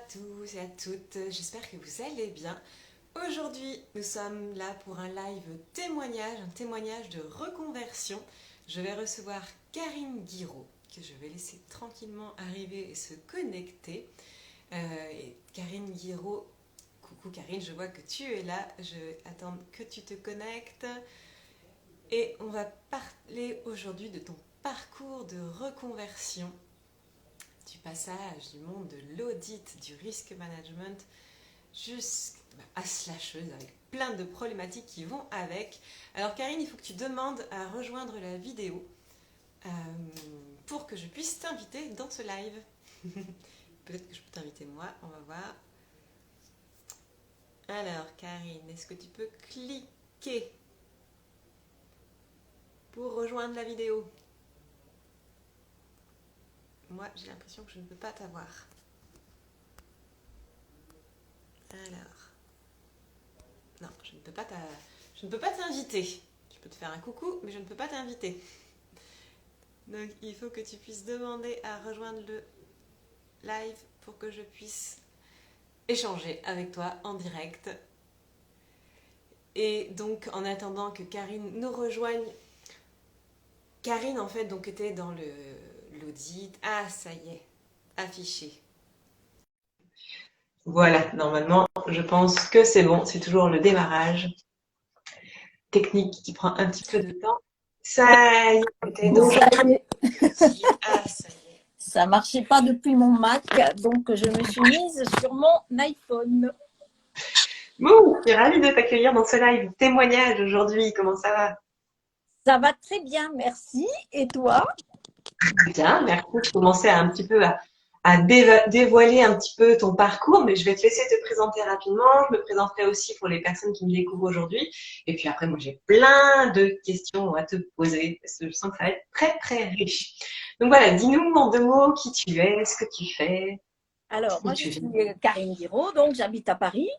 tous et à toutes, j'espère que vous allez bien. Aujourd'hui, nous sommes là pour un live témoignage, un témoignage de reconversion. Je vais recevoir Karine Guiraud, que je vais laisser tranquillement arriver et se connecter. Et Karine Guiraud, coucou Karine, je vois que tu es là, je vais attendre que tu te connectes. Et on va parler aujourd'hui de ton parcours de reconversion, du passage du monde de l'audit, du risque management, jusqu'à slasheuse, avec plein de problématiques qui vont avec. Alors Karine, il faut que tu demandes à rejoindre la vidéo euh, pour que je puisse t'inviter dans ce live. Peut-être que je peux t'inviter moi, on va voir. Alors Karine, est-ce que tu peux cliquer pour rejoindre la vidéo? Moi, j'ai l'impression que je ne peux pas t'avoir. Alors, non, je ne peux pas t'inviter. Je peux te faire un coucou, mais je ne peux pas t'inviter. Donc, il faut que tu puisses demander à rejoindre le live pour que je puisse échanger avec toi en direct. Et donc, en attendant que Karine nous rejoigne, Karine, en fait, donc, était dans l'audit. Ah, ça y est, affiché. Voilà, normalement, je pense que c'est bon. C'est toujours le démarrage technique qui prend un petit peu de temps. Ça y est, t'es dans Ça y est. Ah, ça y est. Ça marchait pas depuis mon Mac, donc je me suis mise sur mon iPhone. Bon, je suis ravie de t'accueillir dans ce live témoignage aujourd'hui. Comment ça va? Ça va très bien, merci. Et toi? Bien, merci. Je commençais un petit peu à dévoiler un petit peu ton parcours, mais je vais te laisser te présenter rapidement. Je me présenterai aussi pour les personnes qui me découvrent aujourd'hui. Et puis après, moi, j'ai plein de questions à te poser parce que je sens que ça va être très, très riche. Donc voilà, dis-nous en deux mots qui tu es, ce que tu fais, Alors, où moi, je tu suis vis. Karine Guiraud, donc j'habite à Paris.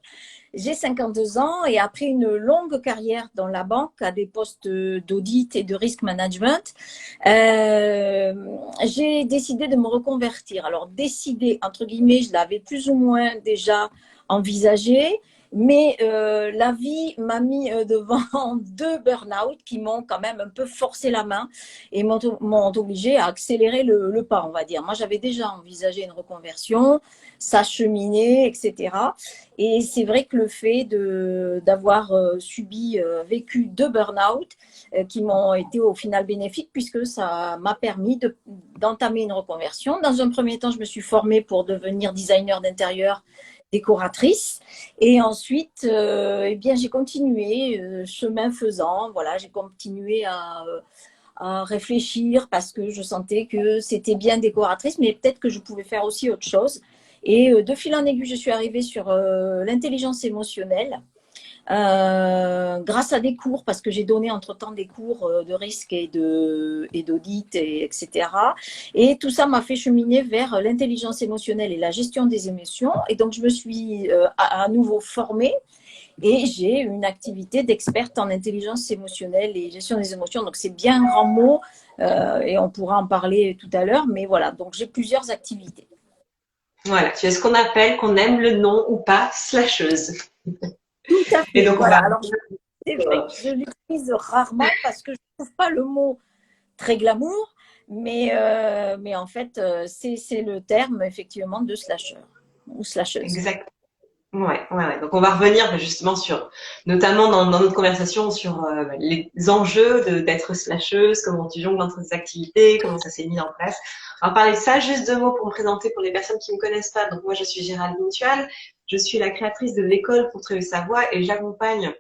J'ai 52 ans et après une longue carrière dans la banque à des postes d'audit et de risk management, euh, j'ai décidé de me reconvertir. Alors, décider, entre guillemets, je l'avais plus ou moins déjà envisagé, mais la vie m'a mis devant deux burn-out qui m'ont quand même un peu forcé la main et m'ont obligé à accélérer le pas, on va dire. Moi, j'avais déjà envisagé une reconversion, ça cheminait, etc. Et c'est vrai que le fait d'avoir vécu deux burn-out qui m'ont été au final bénéfiques puisque ça m'a permis d'entamer une reconversion. Dans un premier temps, je me suis formée pour devenir designer d'intérieur, décoratrice. Et ensuite, eh bien, j'ai continué chemin faisant. Voilà, j'ai continué à réfléchir parce que je sentais que c'était bien décoratrice, mais peut-être que je pouvais faire aussi autre chose. Et de fil en aiguille, je suis arrivée sur l'intelligence émotionnelle grâce à des cours, parce que j'ai donné entre-temps des cours de risque et d'audit, etc. Et tout ça m'a fait cheminer vers l'intelligence émotionnelle et la gestion des émotions. Et donc, je me suis à nouveau formée et j'ai une activité d'experte en intelligence émotionnelle et gestion des émotions. Donc, c'est bien un grand mot et on pourra en parler tout à l'heure. Mais voilà, donc j'ai plusieurs activités. Voilà, tu es ce qu'on appelle, qu'on aime le nom ou pas, slasheuse. Tout à Et fait. donc, on Voilà. va Alors, c'est vrai que je l'utilise rarement parce que je ne trouve pas le mot très glamour. Mais en fait, c'est le terme effectivement de slasher ou slasheuse. exact. Ouais. Donc, on va revenir justement sur, notamment dans notre conversation, sur les enjeux d'être slasheuse, comment tu jongles entre tes activités, comment ça s'est mis en place. On va parler de ça. Juste deux mots pour me présenter pour les personnes qui ne me connaissent pas. Donc, moi, je suis Géraldine Tual. Je suis la créatrice de l'école pour trouver sa voie et j'accompagne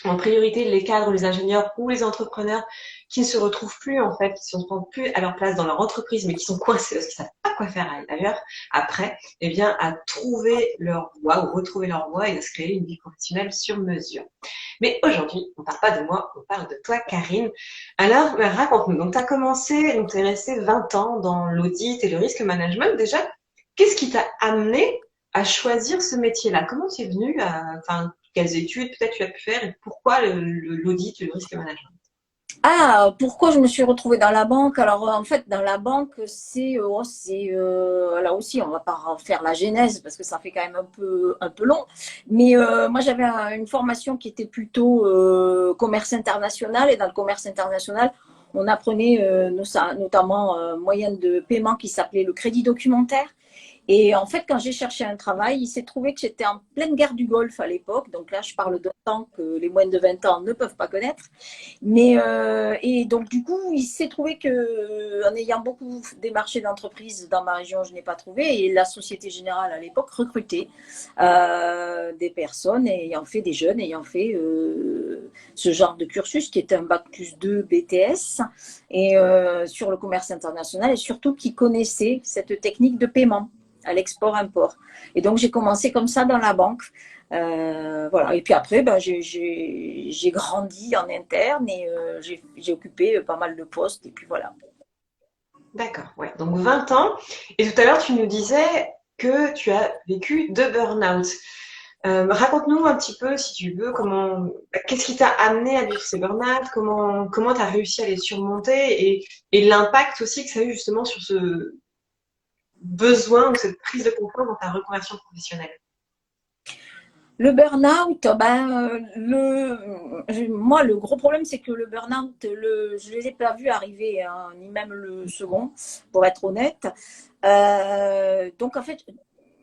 en priorité les cadres, les ingénieurs ou les entrepreneurs qui ne se retrouvent plus en fait, qui ne se retrouvent plus à leur place dans leur entreprise, mais qui sont coincés parce qu'ils ne savent pas quoi faire ailleurs après, eh bien à trouver leur voie ou retrouver leur voie et à se créer une vie professionnelle sur mesure. Mais aujourd'hui, on ne parle pas de moi, on parle de toi, Karine. Alors, raconte-nous. Donc, tu as commencé, donc tu es resté 20 ans dans l'audit et le risque management. Déjà, qu'est-ce qui t'a amené à choisir ce métier-là? Comment tu es venu à, enfin, quelles études peut-être tu as pu faire et pourquoi l'audit et le risque management? Ah, pourquoi je me suis retrouvée dans la banque? Alors, en fait, dans la banque, là aussi, on va pas refaire la genèse parce que ça fait quand même un peu long. Mais moi, j'avais une formation qui était plutôt commerce international. Et dans le commerce international, on apprenait notamment moyen de paiement qui s'appelait le crédit documentaire. Et en fait, quand j'ai cherché un travail, il s'est trouvé que j'étais en pleine guerre du Golfe à l'époque. Donc là, je parle d'un temps que les moins de 20 ans ne peuvent pas connaître. Mais et donc du coup, il s'est trouvé que en ayant beaucoup démarché d'entreprises dans ma région, je n'ai pas trouvé. Et la Société Générale à l'époque recrutait des personnes ayant fait des jeunes ayant fait ce genre de cursus qui était un bac plus 2 BTS et sur le commerce international et surtout qui connaissaient cette technique de paiement à l'export-import. Et donc j'ai commencé comme ça dans la banque. Voilà. Et puis après, ben, j'ai grandi en interne et j'ai occupé pas mal de postes. Et puis voilà. D'accord, ouais. Donc 20 ans. Et tout à l'heure, tu nous disais que tu as vécu 2 burn-out. Raconte-nous un petit peu, si tu veux, qu'est-ce qui t'a amené à vivre ces burn-out, comment tu as réussi à les surmonter et l'impact aussi que ça a eu justement sur ce besoin ou cette prise de contrôle dans ta reconversion professionnelle. Le burn-out, moi, le gros problème, c'est que le burn-out, je ne les ai pas vus arriver, hein, ni même le second, pour être honnête. Donc, en fait,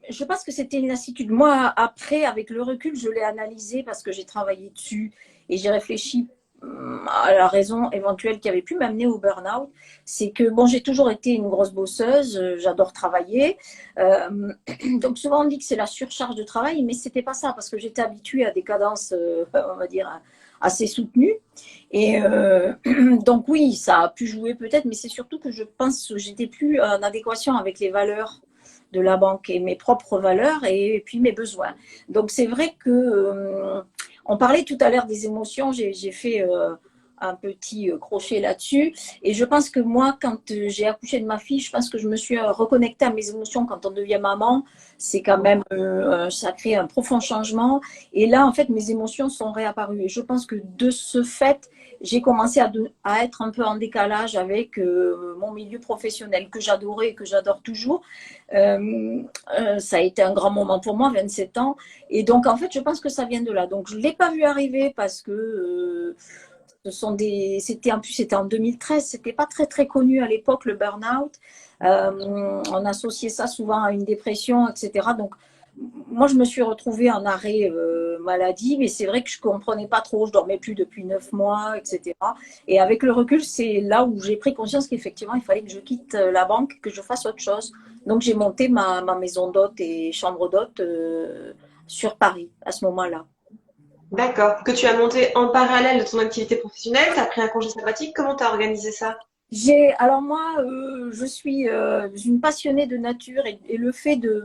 je pense que c'était une lassitude. Moi, après, avec le recul, je l'ai analysé parce que j'ai travaillé dessus et j'ai réfléchi à la raison éventuelle qui avait pu m'amener au burn-out. C'est que, bon, j'ai toujours été une grosse bosseuse, j'adore travailler. Euh, donc, souvent, on dit que c'est la surcharge de travail, mais c'était pas ça parce que j'étais habituée à des cadences, on va dire, assez soutenues. Et donc, oui, ça a pu jouer peut-être, mais c'est surtout que je pense que j'étais plus en adéquation avec les valeurs de la banque et mes propres valeurs et puis mes besoins. Donc c'est vrai que on parlait tout à l'heure des émotions, j'ai fait un petit crochet là-dessus et je pense que moi quand j'ai accouché de ma fille, je pense que je me suis reconnectée à mes émotions quand on devient maman, c'est quand même ça crée un profond changement et là en fait mes émotions sont réapparues et je pense que de ce fait j'ai commencé à être un peu en décalage avec mon milieu professionnel que j'adorais et que j'adore toujours. Ça a été un grand moment pour moi, 27 ans. Et donc, en fait, je pense que ça vient de là. Donc, je ne l'ai pas vu arriver parce que en plus, c'était en 2013. C'était pas très, très connu à l'époque, le burn-out. On associait ça souvent à une dépression, etc. Donc, moi, je me suis retrouvée en arrêt maladie, mais c'est vrai que je comprenais pas trop. Je dormais plus depuis 9 mois, etc. Et avec le recul, c'est là où j'ai pris conscience qu'effectivement, il fallait que je quitte la banque, que je fasse autre chose. Donc, j'ai monté ma maison d'hôte et chambre d'hôte sur Paris à ce moment-là. D'accord. Que tu as monté en parallèle de ton activité professionnelle, tu as pris un congé sabbatique, comment tu as organisé ça? Alors moi, je suis une passionnée de nature et le fait de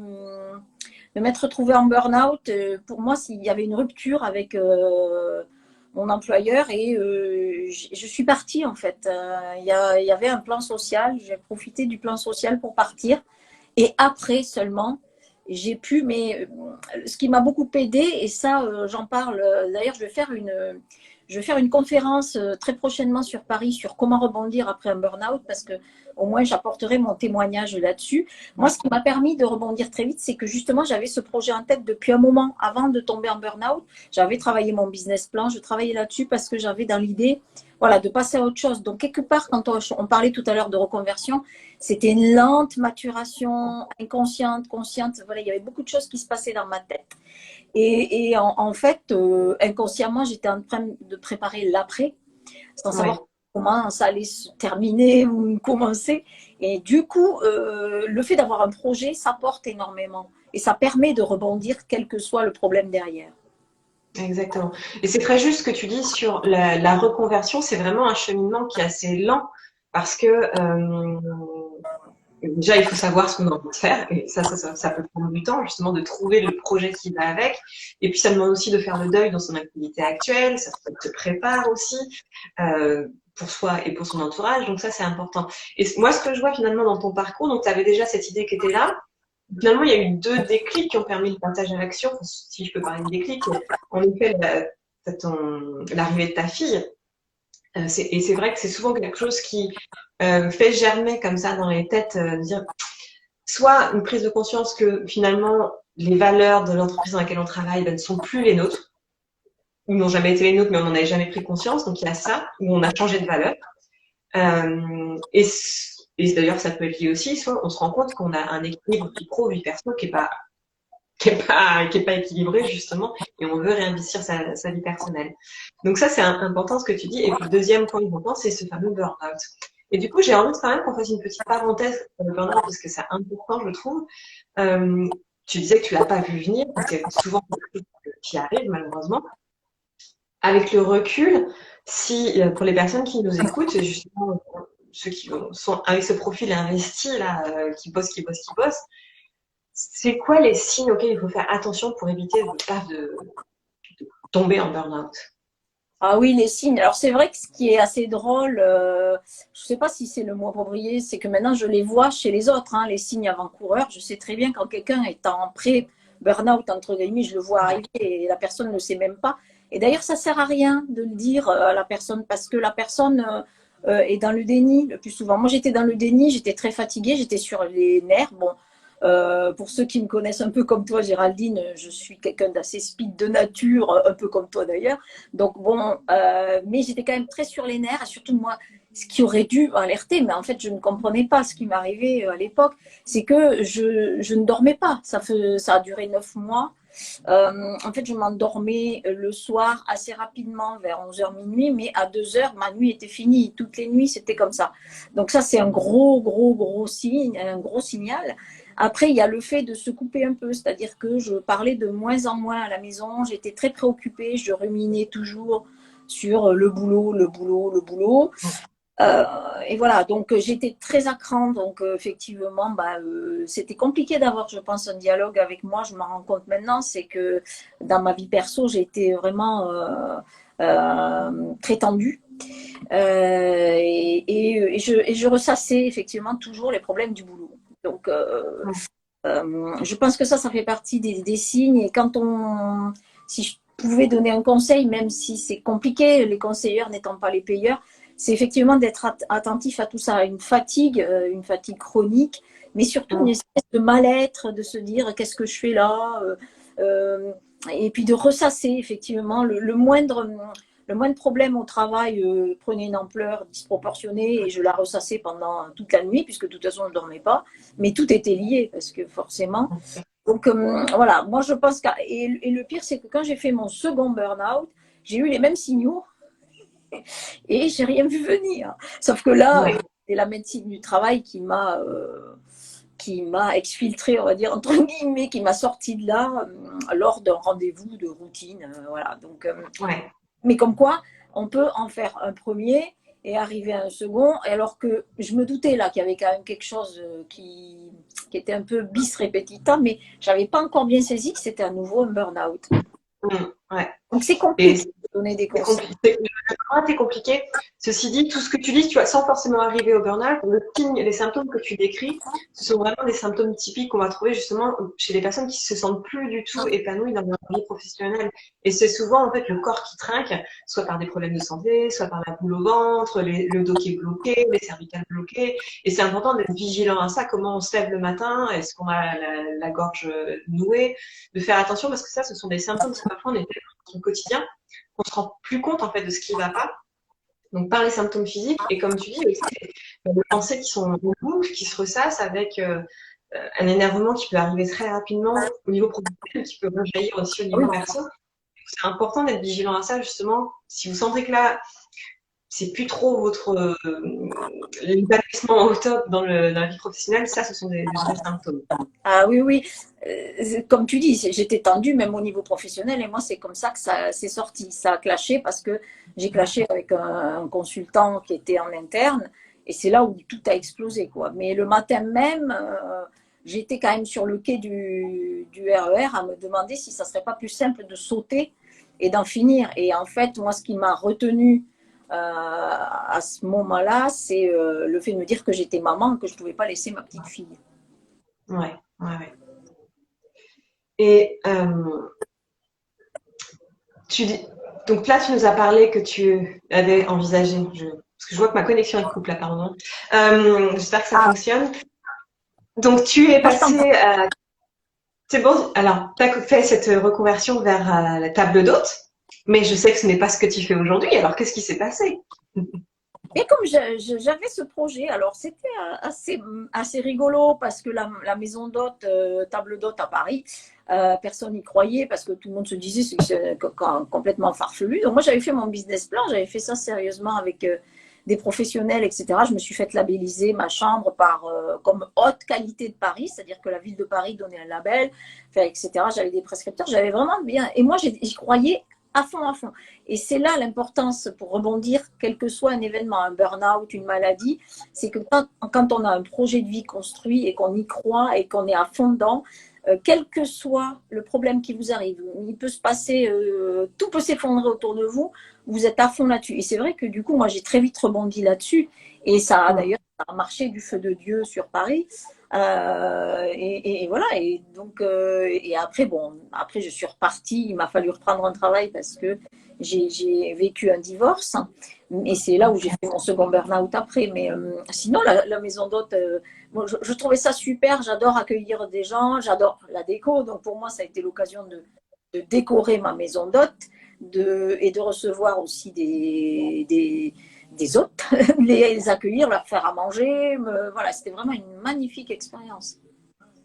m'être retrouvée en burn-out, pour moi, s'il y avait une rupture avec mon employeur et je suis partie en fait. Il y avait un plan social, j'ai profité du plan social pour partir et après seulement, j'ai pu, mais ce qui m'a beaucoup aidé, et ça, j'en parle, d'ailleurs, je vais faire une conférence très prochainement sur Paris sur comment rebondir après un burn-out parce que au moins j'apporterai mon témoignage là-dessus. Moi, ce qui m'a permis de rebondir très vite, c'est que justement j'avais ce projet en tête depuis un moment avant de tomber en burn-out. J'avais travaillé mon business plan, je travaillais là-dessus parce que j'avais dans l'idée, voilà, de passer à autre chose. Donc quelque part, quand on parlait tout à l'heure de reconversion, c'était une lente maturation, inconsciente, consciente. Voilà, il y avait beaucoup de choses qui se passaient dans ma tête. Et en fait, inconsciemment, j'étais en train de préparer l'après, sans Oui. savoir comment ça allait se terminer ou commencer. Et du coup, le fait d'avoir un projet, ça porte énormément. Et ça permet de rebondir, quel que soit le problème derrière. Exactement. Et c'est très juste ce que tu dis sur la reconversion, c'est vraiment un cheminement qui est assez lent parce que déjà il faut savoir ce qu'on a envie de faire et ça peut prendre du temps justement de trouver le projet qui va avec. Et puis ça demande aussi de faire le deuil dans son activité actuelle, ça te prépare aussi pour soi et pour son entourage, donc ça c'est important. Et moi ce que je vois finalement dans ton parcours, donc tu avais déjà cette idée qui était là. Finalement, il y a eu 2 déclics qui ont permis le passage à l'action, si je peux parler de déclic. En effet, l'arrivée de ta fille Et c'est vrai que c'est souvent quelque chose qui fait germer comme ça dans les têtes, dire soit une prise de conscience que finalement les valeurs de l'entreprise dans laquelle on travaille ne sont plus les nôtres, ou n'ont jamais été les nôtres, mais on n'en avait jamais pris conscience. Donc il y a ça, où on a changé de valeur. Et d'ailleurs, ça peut être lié aussi, soit on se rend compte qu'on a un équilibre vie pro, vie perso qui est pas équilibré justement, et on veut réinvestir sa vie personnelle. Donc ça, c'est important ce que tu dis. Et puis le deuxième point important, c'est ce fameux burn-out. Et du coup, j'ai envie quand même qu'on fasse une petite parenthèse sur le burn-out parce que c'est important, je trouve. Tu disais que tu l'as pas vu venir, parce que c'est souvent quelque chose qui arrive malheureusement. Avec le recul, si pour les personnes qui nous écoutent, justement ceux qui sont avec ce profil investi là, qui bossent, c'est quoi les signes auxquels il faut faire attention pour éviter de tomber en burn-out? Ah oui, les signes. Alors c'est vrai que ce qui est assez drôle, je ne sais pas si c'est le mot approprié, c'est que maintenant je les vois chez les autres, hein, les signes avant-coureurs. Je sais très bien quand quelqu'un est en pré-burnout, entre guillemets, je le vois arriver et la personne ne le sait même pas. Et d'ailleurs, ça ne sert à rien de le dire à la personne parce que la personne est dans le déni le plus souvent. Moi, j'étais dans le déni, j'étais très fatiguée, j'étais sur les nerfs. Bon, pour ceux qui me connaissent un peu comme toi, Géraldine, je suis quelqu'un d'assez speed de nature, un peu comme toi d'ailleurs. Donc bon, mais j'étais quand même très sur les nerfs, et surtout moi, ce qui aurait dû alerter, mais en fait je ne comprenais pas ce qui m'arrivait à l'époque, c'est que je ne dormais pas. Ça a duré 9 mois. En fait, je m'endormais le soir assez rapidement, vers 11h minuit, mais à 2h, ma nuit était finie. Toutes les nuits, c'était comme ça. Donc ça, c'est un gros signe, un gros signal. Après, il y a le fait de se couper un peu, c'est-à-dire que je parlais de moins en moins à la maison, j'étais très préoccupée, je ruminais toujours sur le boulot, le boulot, le boulot. Et voilà, donc j'étais très à cran, donc effectivement, c'était compliqué d'avoir, je pense, un dialogue avec moi. Je m'en rends compte maintenant, c'est que dans ma vie perso, j'ai été vraiment très tendue. Et je ressassais effectivement toujours les problèmes du boulot. Donc, je pense que ça fait partie des signes. Et si je pouvais donner un conseil, même si c'est compliqué, les conseilleurs n'étant pas les payeurs, c'est effectivement d'être attentif à tout ça, une fatigue chronique, mais surtout une espèce de mal-être, de se dire qu'est-ce que je fais là, et puis de ressasser effectivement le moindre problème au travail prenait une ampleur disproportionnée et je la ressassais pendant toute la nuit, puisque de toute façon je ne dormais pas, mais tout était lié, parce que forcément. Donc voilà, moi je pense et le pire c'est que quand j'ai fait mon second burn-out, j'ai eu les mêmes signaux et j'ai rien vu venir. Sauf que là, c'est la médecine du travail qui m'a exfiltré, on va dire, entre guillemets, qui m'a sorti de là lors d'un rendez-vous de routine. Voilà. Donc, mais comme quoi, on peut en faire un premier et arriver à un second, alors que je me doutais là qu'il y avait quand même quelque chose qui était un peu bis repetita, mais je n'avais pas encore bien saisi que c'était à nouveau un burn-out. Donc c'est compliqué de donner des conseils. C'est compliqué. Ceci dit, tout ce que tu dis, tu vois, sans forcément arriver au burn-out, les symptômes que tu décris, ce sont vraiment des symptômes typiques qu'on va trouver justement chez les personnes qui se sentent plus du tout épanouies dans leur vie professionnelle. Et c'est souvent en fait le corps qui trinque, soit par des problèmes de santé, soit par la boule au ventre, le dos qui est bloqué, les cervicales bloquées. Et c'est important d'être vigilant à ça. Comment on se lève le matin? Est-ce qu'on a la gorge nouée? De faire attention parce que ça, ce sont des symptômes que parfois on est dans son quotidien, on se rend plus compte en fait de ce qui ne va pas. Donc par les symptômes physiques et comme tu dis aussi les pensées qui sont en boucle, qui se ressassent avec un énervement qui peut arriver très rapidement au niveau professionnel, qui peut rejaillir aussi au niveau perso. C'est important d'être vigilant à ça justement. Si vous sentez que là c'est plus trop votre l'épanouissement au top dans la vie professionnelle, ça ce sont des vrais symptômes. Ah oui. Comme tu dis, j'étais tendue même au niveau professionnel et moi c'est comme ça que ça s'est sorti. Ça a clashé parce que j'ai clashé avec un consultant qui était en interne et c'est là où tout a explosé, quoi. Mais le matin même, j'étais quand même sur le quai du RER à me demander si ça serait pas plus simple de sauter et d'en finir. Et en fait, moi ce qui m'a retenue à ce moment-là, c'est le fait de me dire que j'étais maman, que je ne pouvais pas laisser ma petite fille. Ouais. Et tu dis, donc là, tu nous as parlé que tu avais envisagé, parce que je vois que ma connexion est couple là, pardon. J'espère que ça Ah, fonctionne. Donc tu es moi je t'entends. passé, c'est bon, alors tu as fait cette reconversion vers la table d'hôte, mais je sais que ce n'est pas ce que tu fais aujourd'hui, alors qu'est-ce qui s'est passé? Et comme j'avais ce projet, alors c'était assez rigolo parce que la maison d'hôte, table d'hôte à Paris, personne n'y croyait parce que tout le monde se disait que c'est complètement farfelu. Donc moi j'avais fait mon business plan, j'avais fait ça sérieusement avec des professionnels, etc. Je me suis fait labelliser ma chambre comme haute qualité de Paris, c'est-à-dire que la ville de Paris donnait un label, enfin, etc. J'avais des prescripteurs, j'avais vraiment bien. Et moi j'y croyais à fond, à fond. Et c'est là l'importance pour rebondir, quel que soit un événement, un burn-out, une maladie, c'est que quand on a un projet de vie construit et qu'on y croit et qu'on est à fond dedans, quel que soit le problème qui vous arrive, il peut se passer, tout peut s'effondrer autour de vous, vous êtes à fond là-dessus. Et c'est vrai que du coup, moi, j'ai très vite rebondi là-dessus. Et ça a d'ailleurs ça a marché du feu de Dieu sur Paris. Et voilà. Et donc, et après, bon, après, je suis repartie. Il m'a fallu reprendre un travail parce que j'ai vécu un divorce. Et c'est là où j'ai fait mon second burn-out après. Mais sinon, la maison d'hôte, bon, je trouvais ça super. J'adore accueillir des gens. J'adore la déco. Donc, pour moi, ça a été l'occasion de décorer ma maison d'hôte et de recevoir aussi des hôtes, les accueillir, leur faire à manger. Voilà, c'était vraiment une magnifique expérience.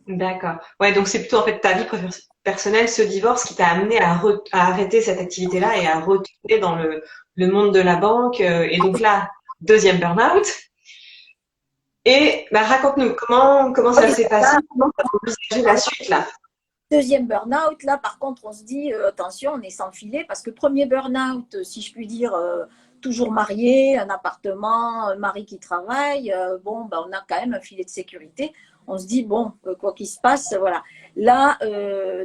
D'accord. Ouais, donc c'est plutôt en fait ta vie personnelle, ce divorce qui t'a amené à arrêter cette activité-là et à retourner dans le monde de la banque. Et donc là, deuxième burn-out. Et bah, raconte-nous comment ça Oui, s'est passé, comment tu as envisagé la suite là. deuxième burn-out, là par contre on se dit attention, on est sans filet parce que premier burn-out, si je puis dire, toujours marié, un appartement, un mari qui travaille, bon, ben, on a quand même un filet de sécurité. On se dit bon, quoi qu'il se passe, voilà. Là,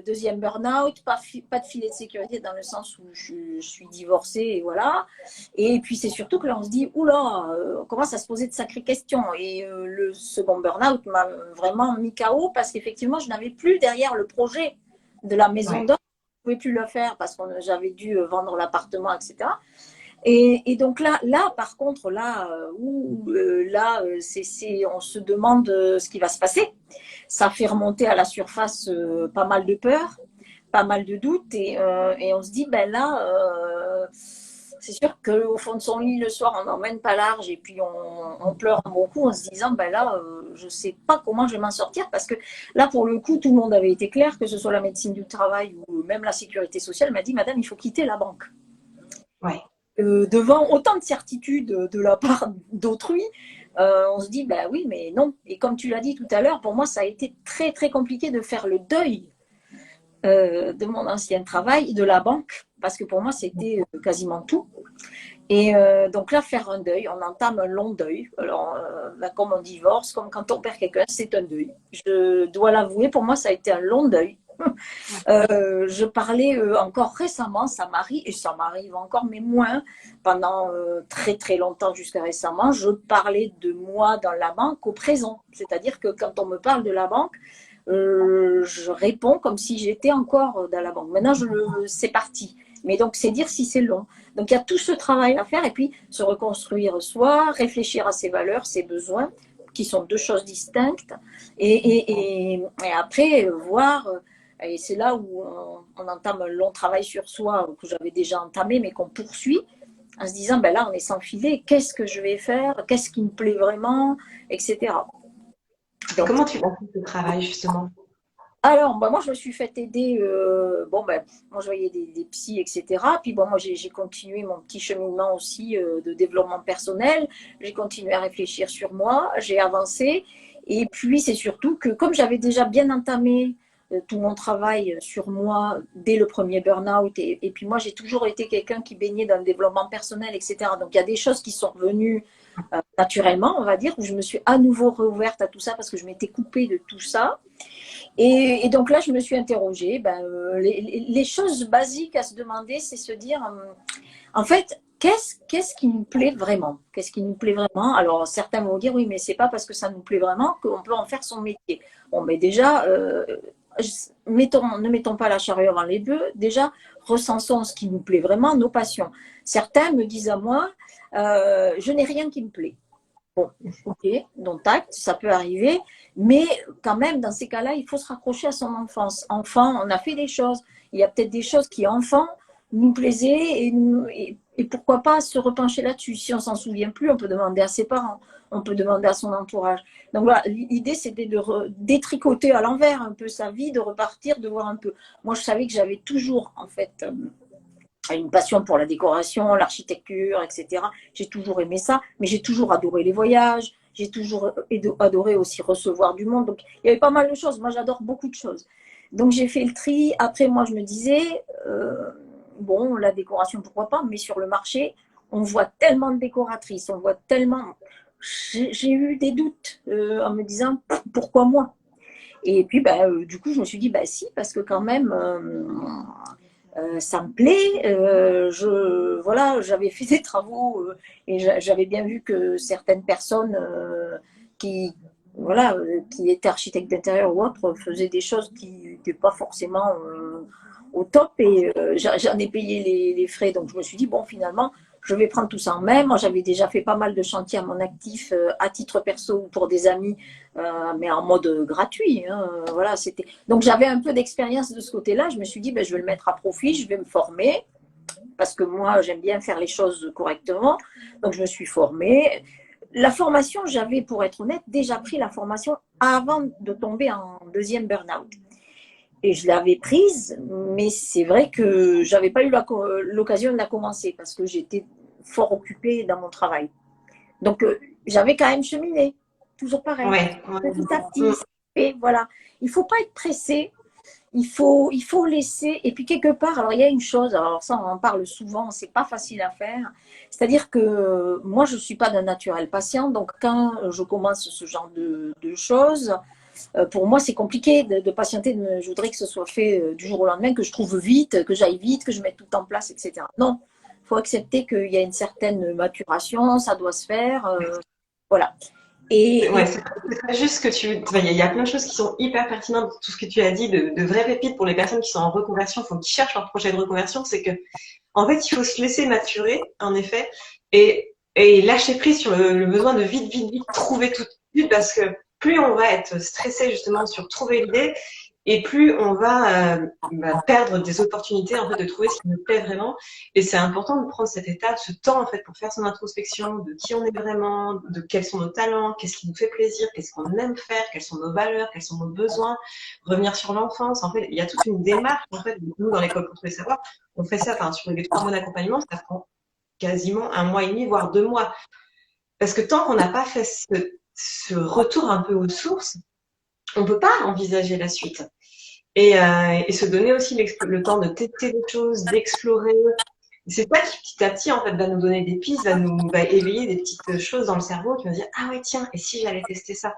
deuxième burn-out, pas de filet de sécurité dans le sens où je suis divorcée et voilà. Et puis c'est surtout que là on se dit oula, on commence à se poser de sacrées questions. Et le second burn-out m'a vraiment mis KO parce qu'effectivement je n'avais plus derrière le projet de la maison Ouais. d'hôte. Je ne pouvais plus le faire parce que j'avais dû vendre l'appartement, etc. Et donc là, par contre, on se demande ce qui va se passer. Ça fait remonter à la surface pas mal de peur, pas mal de doutes, et on se dit, ben là, c'est sûr qu'au fond de son lit le soir, on n'emmène pas large, et puis on pleure un bon coup en se disant, ben là, je ne sais pas comment je vais m'en sortir, parce que là, pour le coup, tout le monde avait été clair, que ce soit la médecine du travail ou même la sécurité sociale, m'a dit, madame, il faut quitter la banque. Ouais. Devant autant de certitudes de la part d'autrui, on se dit, bah oui, mais non. Et comme tu l'as dit tout à l'heure, pour moi, ça a été très, très compliqué de faire le deuil de mon ancien travail, de la banque, parce que pour moi, c'était quasiment tout. Et donc là, faire un deuil, on entame un long deuil. Alors, comme on divorce, comme quand on perd quelqu'un, c'est un deuil. Je dois l'avouer, pour moi, ça a été un long deuil. Je parlais encore récemment, ça m'arrive, et ça m'arrive encore, mais moins, pendant très très longtemps jusqu'à récemment, je parlais de moi dans la banque au présent. C'est-à-dire que quand on me parle de la banque, je réponds comme si j'étais encore dans la banque. Maintenant, c'est parti. Mais donc, c'est dire si c'est long. Donc, il y a tout ce travail à faire et puis se reconstruire soi, réfléchir à ses valeurs, ses besoins, qui sont deux choses distinctes. Et après, voir, et c'est là où on entame un long travail sur soi, que j'avais déjà entamé, mais qu'on poursuit, en se disant, ben là, on est sans filet, qu'est-ce que je vais faire, qu'est-ce qui me plaît vraiment, etc. Et Donc, comment tu as fait ce travail justement? alors, bah, moi, je me suis fait aider. Bon, ben, moi, je voyais des psys, etc. Puis, bon, moi, j'ai continué mon petit cheminement aussi de développement personnel. J'ai continué à réfléchir sur moi. J'ai avancé. Et puis, c'est surtout que, comme j'avais déjà bien entamé tout mon travail sur moi dès le premier burn-out, et puis moi, j'ai toujours été quelqu'un qui baignait dans le développement personnel, etc. Donc, il y a des choses qui sont revenues naturellement, on va dire, où je me suis à nouveau réouverte à tout ça parce que je m'étais coupée de tout ça. Et donc là, je me suis interrogée. Les choses basiques à se demander, c'est se dire, en fait, qu'est-ce qui nous plaît vraiment? Qu'est-ce qui nous plaît vraiment? Alors, certains vont dire, oui, mais c'est pas parce que ça nous plaît vraiment qu'on peut en faire son métier. Bon, mais déjà, ne mettons pas la charrue avant les bœufs. Déjà, recensons ce qui nous plaît vraiment, nos passions. Certains me disent à moi, je n'ai rien qui me plaît. Bon, ok, donc tact, ça peut arriver, mais quand même, dans ces cas-là, il faut se raccrocher à son enfance. Enfant, on a fait des choses. Il y a peut-être des choses qui, enfant, nous plaisaient et pourquoi pas se repencher là-dessus. Si on s'en souvient plus, on peut demander à ses parents, on peut demander à son entourage. Donc voilà, l'idée, c'était de détricoter à l'envers un peu sa vie, de repartir, de voir un peu. Moi, je savais que j'avais toujours, en fait, une passion pour la décoration, l'architecture, etc. J'ai toujours aimé ça, mais j'ai toujours adoré les voyages, j'ai toujours adoré aussi recevoir du monde. Donc, il y avait pas mal de choses. Moi, j'adore beaucoup de choses. Donc, j'ai fait le tri. Après, moi, je me disais, bon, la décoration, pourquoi pas, mais sur le marché, on voit tellement de décoratrices, on voit tellement... J'ai eu des doutes en me disant, pourquoi moi? Et puis, du coup, je me suis dit, si, parce que quand même... ça me plaît. Voilà, j'avais fait des travaux et j'avais bien vu que certaines personnes qui, voilà, qui étaient architectes d'intérieur ou autres faisaient des choses qui n'étaient pas forcément au top et j'en ai payé les frais. Donc je me suis dit, bon, finalement, je vais prendre tout ça en main. Moi, j'avais déjà fait pas mal de chantiers à mon actif à titre perso ou pour des amis, mais en mode gratuit. Hein, voilà, c'était. Donc, j'avais un peu d'expérience de ce côté-là. Je me suis dit, je vais le mettre à profit, je vais me former parce que moi, j'aime bien faire les choses correctement. Donc, je me suis formée. La formation, j'avais, pour être honnête, déjà pris la formation avant de tomber en deuxième burn-out. Et je l'avais prise, mais c'est vrai que j'avais pas eu l'occasion de la commencer parce que j'étais fort occupée dans mon travail. Donc, j'avais quand même cheminé, toujours pareil, petit à petit. Et voilà, il faut pas être pressé, il faut laisser. Et puis quelque part, alors il y a une chose, alors ça on en parle souvent, c'est pas facile à faire. C'est-à-dire que moi je suis pas d'un naturel patient, donc quand je commence ce genre de choses. Pour moi, c'est compliqué de patienter. Je voudrais que ce soit fait du jour au lendemain, que je trouve vite, que j'aille vite, que je mette tout en place, etc. Non, il faut accepter qu'il y a une certaine maturation, ça doit se faire. Voilà. C'est pas juste que il y a plein de choses qui sont hyper pertinentes dans tout ce que tu as dit, de vraies pépites pour les personnes qui sont en reconversion, qui cherchent leur projet de reconversion, c'est que, en fait, il faut se laisser maturer, en effet, et lâcher prise sur le besoin de vite trouver tout de suite, parce que plus on va être stressé justement sur trouver l'idée, et plus on va perdre des opportunités en fait de trouver ce qui nous plaît vraiment. Et c'est important de prendre cette étape, ce temps en fait pour faire son introspection de qui on est vraiment, de quels sont nos talents, qu'est-ce qui nous fait plaisir, qu'est-ce qu'on aime faire, quelles sont nos valeurs, quels sont nos besoins, revenir sur l'enfance. En fait, il y a toute une démarche en fait. Nous dans l'école pour tous les savoirs, on fait ça. Enfin, sur les 3 mois d'accompagnement, ça prend quasiment 1 mois et demi, voire 2 mois. Parce que tant qu'on n'a pas fait ce retour un peu aux sources, on peut pas envisager la suite. Et se donner aussi le temps de tester des choses, d'explorer. C'est ça qui, petit à petit, en fait, va nous donner des pistes, va éveiller des petites choses dans le cerveau qui vont dire, ah ouais, tiens, et si j'allais tester ça?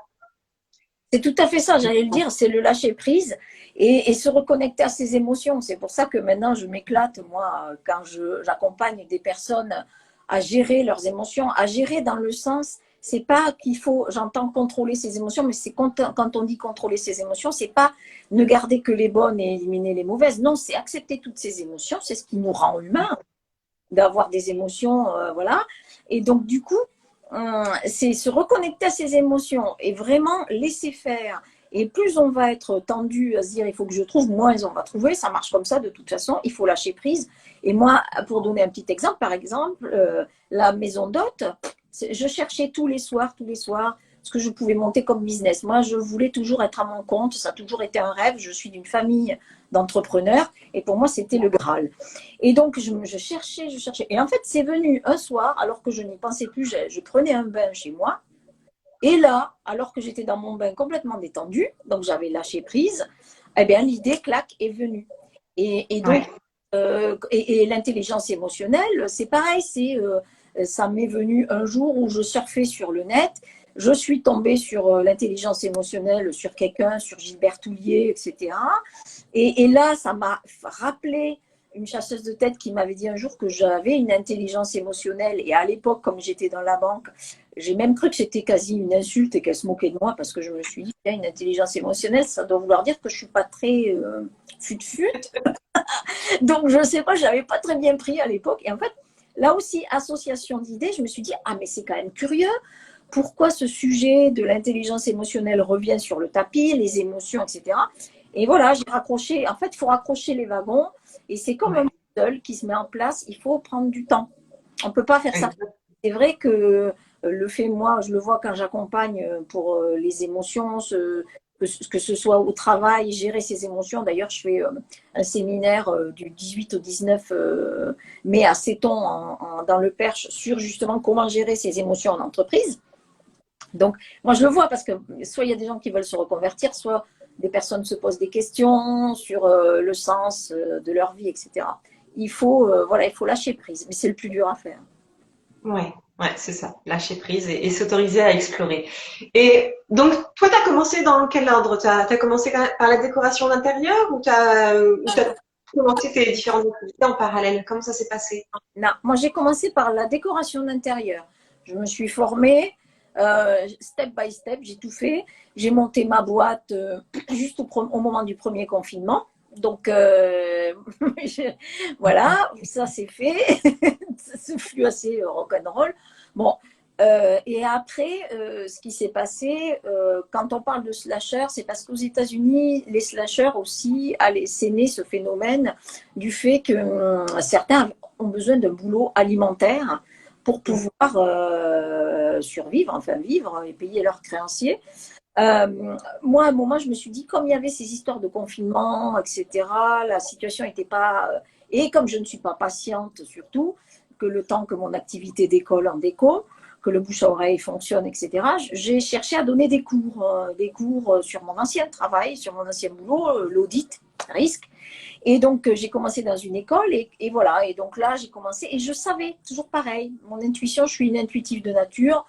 C'est tout à fait ça, j'allais le dire, c'est le lâcher prise et se reconnecter à ses émotions. C'est pour ça que maintenant, je m'éclate, moi, quand j'accompagne des personnes à gérer leurs émotions, à gérer dans le sens, c'est pas qu'il faut, j'entends contrôler ses émotions, mais c'est quand on dit contrôler ses émotions, c'est pas ne garder que les bonnes et éliminer les mauvaises. Non, c'est accepter toutes ces émotions, c'est ce qui nous rend humains, d'avoir des émotions, voilà. Et donc, du coup, c'est se reconnecter à ses émotions et vraiment laisser faire. Et plus on va être tendu à se dire il faut que je trouve, moins on va trouver. Ça marche comme ça de toute façon. Il faut lâcher prise. Et moi, pour donner un petit exemple, par exemple, la maison d'hôte, je cherchais tous les soirs, ce que je pouvais monter comme business. Moi, je voulais toujours être à mon compte. Ça a toujours été un rêve. Je suis d'une famille d'entrepreneurs et pour moi, c'était le Graal. Et donc, je cherchais. Et en fait, c'est venu un soir, alors que je n'y pensais plus, je prenais un bain chez moi. Et là, alors que j'étais dans mon bain complètement détendue, donc j'avais lâché prise, eh bien, l'idée, clac, est venue. Et donc, et l'intelligence émotionnelle, c'est pareil, ça m'est venu un jour où je surfais sur le net, je suis tombée sur l'intelligence émotionnelle, sur quelqu'un, sur Gilbert Toulier, etc. Et là, ça m'a rappelé une chasseuse de tête qui m'avait dit un jour que j'avais une intelligence émotionnelle. Et à l'époque, comme j'étais dans la banque, j'ai même cru que c'était quasi une insulte et qu'elle se moquait de moi parce que je me suis dit, une intelligence émotionnelle, ça doit vouloir dire que je ne suis pas très fut-fut. Donc, je ne sais pas, je n'avais pas très bien pris à l'époque. Et en fait, là aussi, association d'idées, je me suis dit, ah, mais c'est quand même curieux. Pourquoi ce sujet de l'intelligence émotionnelle revient sur le tapis, les émotions, etc. Et voilà, j'ai raccroché. En fait, il faut raccrocher les wagons. Et c'est comme un puzzle qui se met en place. Il faut prendre du temps. On ne peut pas faire ça. C'est vrai que le fait, moi, je le vois quand j'accompagne pour les émotions, que ce soit au travail, gérer ses émotions. D'ailleurs, je fais un séminaire du 18 au 19 mai à Seton, dans le Perche, sur justement comment gérer ses émotions en entreprise. Donc, moi, je le vois parce que soit il y a des gens qui veulent se reconvertir, soit des personnes se posent des questions sur le sens de leur vie, etc. Il faut lâcher prise, mais c'est le plus dur à faire. Ouais, c'est ça, lâcher prise et s'autoriser à explorer. Et donc, toi, tu as commencé dans quel ordre? Tu as commencé par la décoration d'intérieur ou tu as commencé tes différentes activités en parallèle? Comment ça s'est passé? Non, moi, j'ai commencé par la décoration d'intérieur. Je me suis formée step by step, j'ai tout fait. J'ai monté ma boîte juste au moment du premier confinement. Donc, voilà, ça c'est fait. Ce fut assez rock'n'roll. Bon, et après, ce qui s'est passé, quand on parle de slashers, c'est parce qu'aux États-Unis, les slashers aussi, c'est né ce phénomène du fait que certains ont besoin d'un boulot alimentaire pour pouvoir survivre, enfin vivre et payer leurs créanciers. Moi, à un moment, je me suis dit, comme il y avait ces histoires de confinement, etc., la situation n'était pas... Et comme je ne suis pas patiente, surtout, que le temps que mon activité d'école en déco, que le bouche à oreille fonctionne, etc., j'ai cherché à donner des cours sur mon ancien travail, sur mon ancien boulot, l'audit, risque. Et donc, j'ai commencé dans une école et voilà. Et donc là, j'ai commencé et je savais, toujours pareil, mon intuition, je suis une intuitive de nature.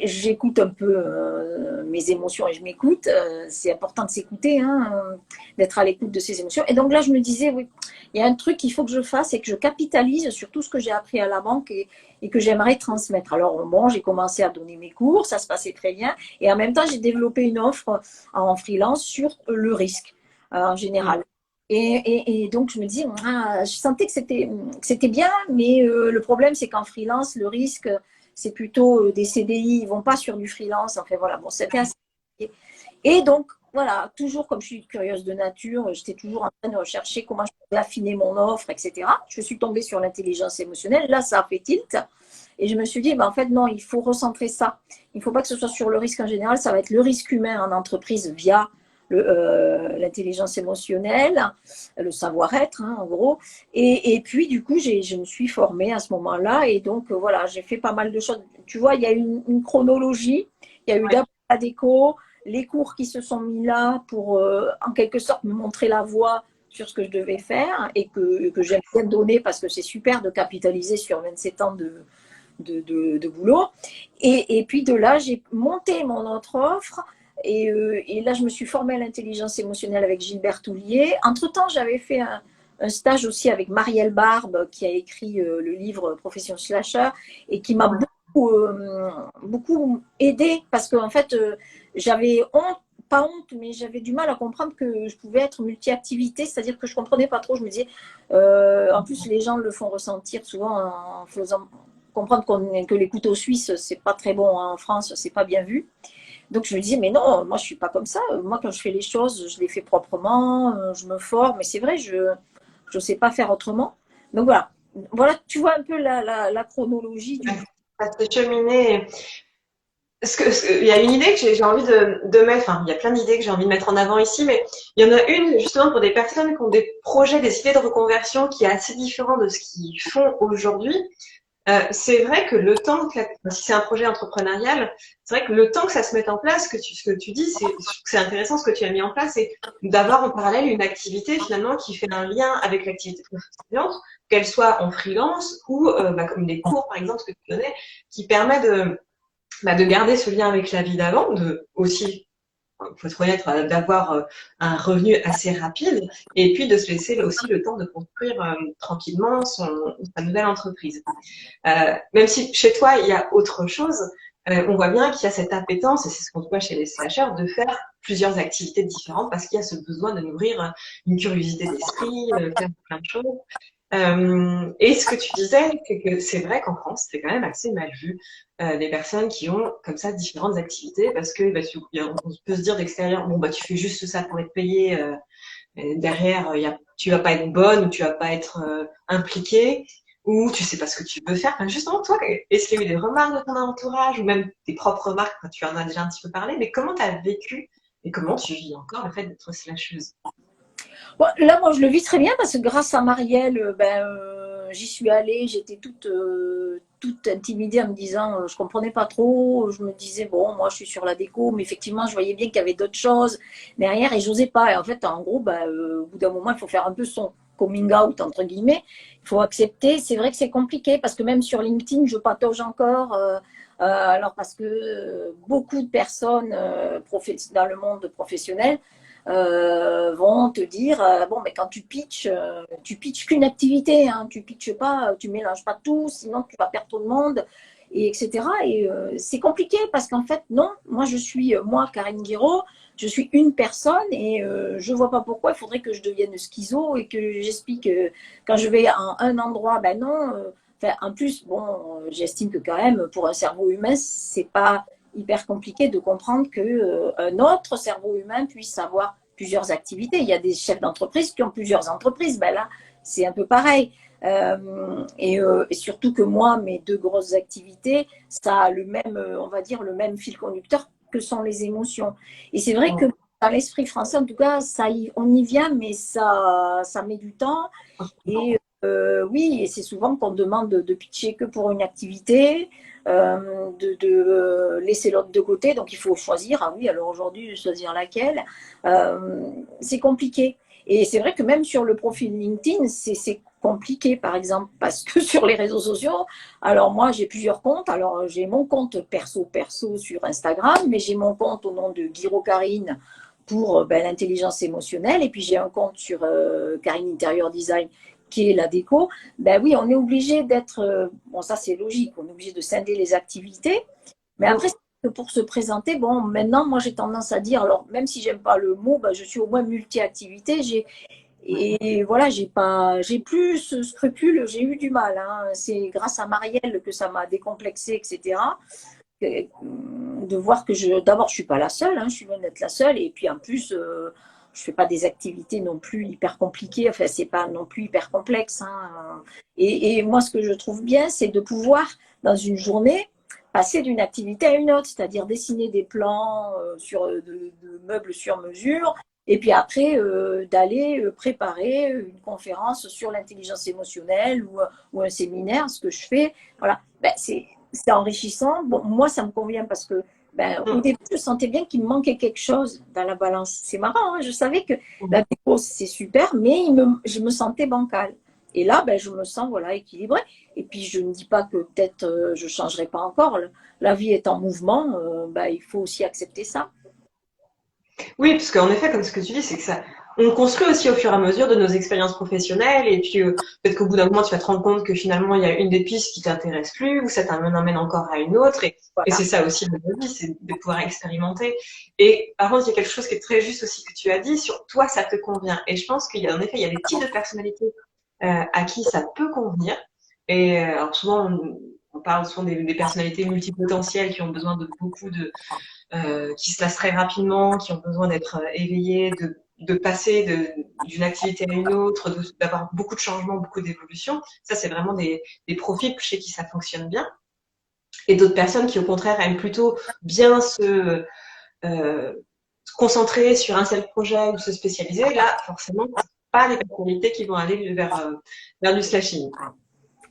J'écoute un peu mes émotions et je m'écoute. C'est important de s'écouter, d'être à l'écoute de ses émotions. Et donc là, je me disais, oui, il y a un truc qu'il faut que je fasse et que je capitalise sur tout ce que j'ai appris à la banque et que j'aimerais transmettre. Alors bon, j'ai commencé à donner mes cours, ça se passait très bien. Et en même temps, j'ai développé une offre en freelance sur le risque en général. Et donc, je me dis, je sentais que c'était bien, mais le problème, c'est qu'en freelance, le risque, c'est plutôt des CDI, ils ne vont pas sur du freelance. Enfin, voilà, bon, c'était assez compliqué. Et donc, voilà, toujours comme je suis curieuse de nature, j'étais toujours en train de rechercher comment je pouvais affiner mon offre, etc. Je suis tombée sur l'intelligence émotionnelle. Là, ça a fait tilt. Et je me suis dit, en fait, non, il faut recentrer ça. Il ne faut pas que ce soit sur le risque en général. Ça va être le risque humain en entreprise via l'intelligence émotionnelle, le savoir-être, en gros. Et puis, du coup, je me suis formée à ce moment-là. Et donc, voilà, j'ai fait pas mal de choses. Tu vois, il y a une chronologie. Il y a eu d'abord la déco, les cours qui se sont mis là pour, en quelque sorte, me montrer la voie sur ce que je devais faire et que j'aime bien donner parce que c'est super de capitaliser sur 27 ans de boulot. Et puis, de là, j'ai monté mon autre offre. Et là, je me suis formée à l'intelligence émotionnelle avec Gilbert Toulier. Entre-temps, j'avais fait un stage aussi avec Marielle Barbe, qui a écrit le livre Profession Slasher, et qui m'a beaucoup aidée, parce qu'en fait, j'avais pas honte, mais j'avais du mal à comprendre que je pouvais être multi-activité, c'est-à-dire que je comprenais pas trop. Je me disais, en plus, les gens le font ressentir souvent en faisant comprendre que les couteaux suisses, c'est pas très bon en France, c'est pas bien vu. Donc, je me disais, mais non, moi, je ne suis pas comme ça. Moi, quand je fais les choses, je les fais proprement, je me forme. Mais c'est vrai, je ne sais pas faire autrement. Donc, voilà. Voilà, tu vois un peu la chronologie du... Ça s'est cheminé. Il y a une idée que j'ai envie de mettre, enfin, il y a plein d'idées que j'ai envie de mettre en avant ici, mais il y en a une, justement, pour des personnes qui ont des projets, des idées de reconversion qui est assez différent de ce qu'ils font aujourd'hui. C'est vrai que le temps, si c'est un projet entrepreneurial, c'est vrai que le temps que ça se mette en place, ce que tu dis, c'est intéressant ce que tu as mis en place, c'est d'avoir en parallèle une activité finalement qui fait un lien avec l'activité précédente, qu'elle soit en freelance ou comme des cours par exemple que tu donnais, qui permet de garder ce lien avec la vie d'avant, de aussi faut être honnête, d'avoir un revenu assez rapide et puis de se laisser aussi le temps de construire tranquillement sa nouvelle entreprise. Même si chez toi, il y a autre chose, on voit bien qu'il y a cette appétence, et c'est ce qu'on voit chez les slasheurs, de faire plusieurs activités différentes parce qu'il y a ce besoin de nourrir une curiosité d'esprit, faire plein de choses. Et ce que tu disais, c'est que c'est vrai qu'en France, c'est quand même assez mal vu des personnes qui ont comme ça différentes activités parce que on peut se dire d'extérieur, bon bah tu fais juste ça pour être payé, derrière tu vas pas être bonne ou tu vas pas être impliquée ou tu sais pas ce que tu veux faire. Enfin, justement, toi, est-ce qu'il y a eu des remarques de ton entourage ou même tes propres remarques quand tu en as déjà un petit peu parlé, mais comment tu as vécu et comment tu vis encore le fait d'être slasheuse? Bon, là, moi, je le vis très bien parce que grâce à Marielle, j'y suis allée, j'étais toute intimidée en me disant, je comprenais pas trop, je me disais, bon, moi, je suis sur la déco, mais effectivement, je voyais bien qu'il y avait d'autres choses derrière et j'osais pas. Et en fait, en gros, au bout d'un moment, il faut faire un peu son coming out, entre guillemets. Il faut accepter. C'est vrai que c'est compliqué parce que même sur LinkedIn, je patauge encore. Alors parce que beaucoup de personnes dans le monde professionnel vont te dire bon, mais quand tu pitches qu'une activité, hein, tu pitches pas, tu mélanges pas tout, sinon tu vas perdre tout le monde, et etc. Et c'est compliqué parce qu'en fait, non, moi, Karine Guiraud, je suis une personne et je vois pas pourquoi il faudrait que je devienne schizo et que j'explique quand je vais à un endroit, ben non. En plus, bon, j'estime que quand même, pour un cerveau humain, c'est pas hyper compliqué de comprendre qu'un autre cerveau humain puisse avoir plusieurs activités. Il y a des chefs d'entreprise qui ont plusieurs entreprises. Ben là, c'est un peu pareil. Et surtout que moi, mes deux grosses activités, ça a le même, on va dire, le même fil conducteur que sont les émotions. Et c'est vrai que dans l'esprit français, en tout cas, on y vient, mais ça met du temps. Et oui, et c'est souvent qu'on demande de pitcher que pour une activité, de laisser l'autre de côté. Donc il faut choisir. Ah oui, alors aujourd'hui, choisir laquelle. C'est compliqué. Et c'est vrai que même sur le profil LinkedIn, c'est compliqué, par exemple, parce que sur les réseaux sociaux, alors moi, j'ai plusieurs comptes. Alors j'ai mon compte perso sur Instagram, mais j'ai mon compte au nom de Guiraud Karine pour l'intelligence émotionnelle. Et puis j'ai un compte sur Karine Interior Design qui est la déco. Ben oui, on est obligé d'être, bon ça c'est logique, on est obligé de scinder les activités. Mais après, pour se présenter, bon, maintenant, moi j'ai tendance à dire, alors même si j'aime pas le mot, ben, je suis au moins multi-activité. Et voilà, j'ai plus ce scrupule, j'ai eu du mal. Hein. C'est grâce à Marielle que ça m'a décomplexé, etc. De voir que d'abord, je suis pas la seule, hein, je suis loin d'être la seule. Et puis en plus, je fais pas des activités non plus hyper compliquées. Enfin, c'est pas non plus hyper complexe. Hein. Et moi, ce que je trouve bien, c'est de pouvoir, dans une journée, passer d'une activité à une autre, c'est-à-dire dessiner des plans de meubles sur mesure, et puis après d'aller préparer une conférence sur l'intelligence émotionnelle ou un séminaire, ce que je fais. Voilà, c'est enrichissant. Bon, moi, ça me convient parce que au début, je sentais bien qu'il me manquait quelque chose dans la balance. C'est marrant, hein, je savais que la déco, c'est super, mais je me sentais bancale. Et là, je me sens voilà, équilibrée. Et puis, je ne dis pas que peut-être je ne changerai pas encore. La vie est en mouvement, il faut aussi accepter ça. Oui, parce qu'en effet, comme ce que tu dis, c'est que ça, on construit aussi au fur et à mesure de nos expériences professionnelles, et puis peut-être qu'au bout d'un moment, tu vas te rendre compte que finalement, il y a une des pistes qui t'intéresse plus, ou ça t'amène encore à une autre, et Voilà. c'est ça aussi de la vie, c'est de pouvoir expérimenter. Et par contre, il y a quelque chose qui est très juste aussi que tu as dit, sur toi, ça te convient. Et je pense qu'il y a en effet, il y a des types de personnalités à qui ça peut convenir. Et alors souvent, on parle souvent des personnalités multipotentielles qui ont besoin de beaucoup qui se lassent très rapidement, qui ont besoin d'être éveillés, de passer d'une activité à une autre, d'avoir beaucoup de changements, beaucoup d'évolutions. Ça, c'est vraiment des profils chez qui ça fonctionne bien. Et d'autres personnes qui, au contraire, aiment plutôt bien se concentrer sur un seul projet ou se spécialiser. Là, forcément, c'est pas les personnalités qui vont aller vers du slashing.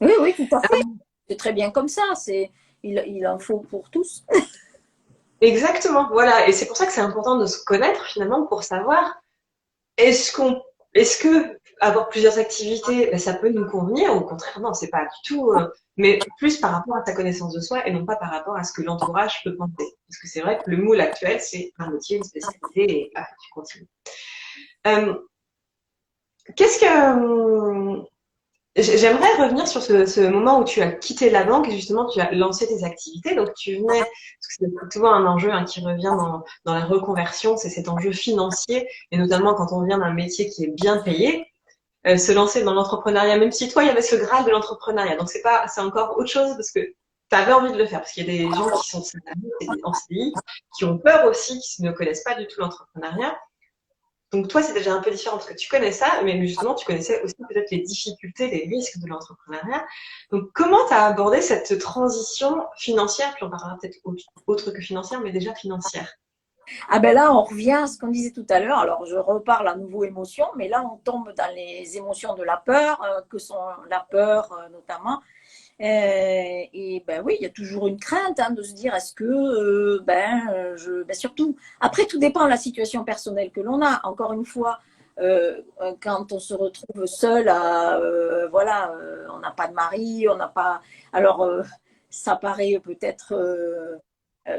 Oui, oui, tout à fait. C'est très bien comme ça. Il en faut pour tous. Exactement, voilà. Et c'est pour ça que c'est important de se connaître finalement pour savoir est-ce qu'on est-ce que avoir plusieurs activités, ben, ça peut nous convenir ou au contraire, non, c'est pas du tout, mais plus par rapport à ta connaissance de soi et non pas par rapport à ce que l'entourage peut penser. Parce que c'est vrai que le moule actuel, c'est un métier, une spécialité et ah, tu continues. Euh, qu'est-ce que, j'aimerais revenir sur ce moment où tu as quitté la banque et justement tu as lancé tes activités. Donc tu venais, parce que c'est souvent un enjeu qui revient dans la reconversion, c'est cet enjeu financier et notamment quand on vient d'un métier qui est bien payé, se lancer dans l'entrepreneuriat, même si toi il y avait ce graal de l'entrepreneuriat. Donc c'est encore autre chose parce que tu avais envie de le faire parce qu'il y a des gens qui sont salariés en CDI qui ont peur aussi, qui ne connaissent pas du tout l'entrepreneuriat. Donc toi, c'est déjà un peu différent parce que tu connais ça, mais justement, tu connaissais aussi peut-être les difficultés, les risques de l'entrepreneuriat. Donc comment tu as abordé cette transition financière, puis on parlera peut-être autre que financière, mais déjà financière. Ah ben là, on revient à ce qu'on disait tout à l'heure. Alors, je reparle à nouveau émotion, mais là, on tombe dans les émotions de la peur, que sont la peur notamment. Et ben oui, il y a toujours une crainte de se dire est-ce que surtout après tout dépend de la situation personnelle que l'on a. Encore une fois, quand on se retrouve seul, on n'a pas de mari, on n'a pas. Alors ça paraît peut-être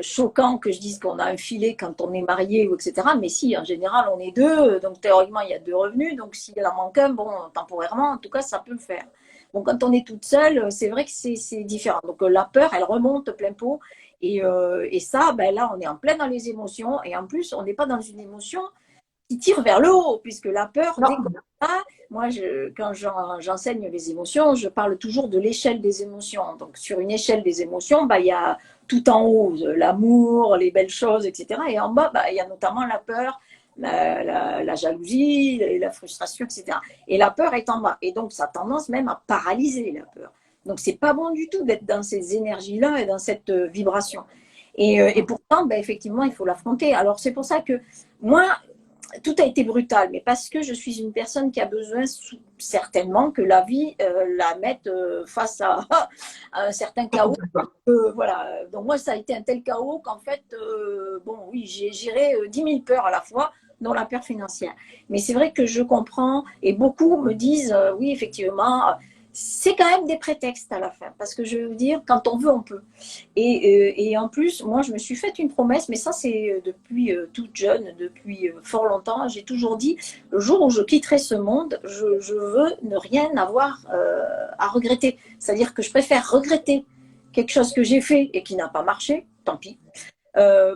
choquant que je dise qu'on a un filet quand on est marié ou etc. Mais si, en général, on est deux, donc théoriquement il y a deux revenus. Donc s'il en manque un, bon, temporairement, en tout cas, ça peut le faire. Bon, quand on est toute seule, c'est vrai que c'est différent. Donc la peur, elle remonte plein pot. Et ça, ben là, on est en plein dans les émotions. Et en plus, on n'est pas dans une émotion qui tire vers le haut, puisque la peur, dès qu'on a, moi, quand j'enseigne les émotions, je parle toujours de l'échelle des émotions. Donc sur une échelle des émotions, ben, il y a tout en haut, l'amour, les belles choses, etc. Et en bas, ben, il y a notamment la peur, la jalousie, la frustration, etc. Et la peur est en bas. Et donc, ça a tendance même à paralyser la peur. Donc, c'est pas bon du tout d'être dans ces énergies-là et dans cette vibration. Et pourtant, ben, effectivement, il faut l'affronter. Alors, c'est pour ça que moi, tout a été brutal, mais parce que je suis une personne qui a besoin certainement que la vie la mette face à un certain chaos. Voilà. Donc moi, ça a été un tel chaos qu'en fait, bon, oui, j'ai géré 10 000 peurs à la fois, dont la peur financière. Mais c'est vrai que je comprends, et beaucoup me disent, oui, effectivement, c'est quand même des prétextes à la fin, parce que je veux dire, quand on veut, on peut. Et en plus, moi, je me suis fait une promesse, mais ça, c'est depuis toute jeune, depuis fort longtemps. J'ai toujours dit, le jour où je quitterai ce monde, je veux ne rien avoir à regretter. C'est-à-dire que je préfère regretter quelque chose que j'ai fait et qui n'a pas marché, tant pis,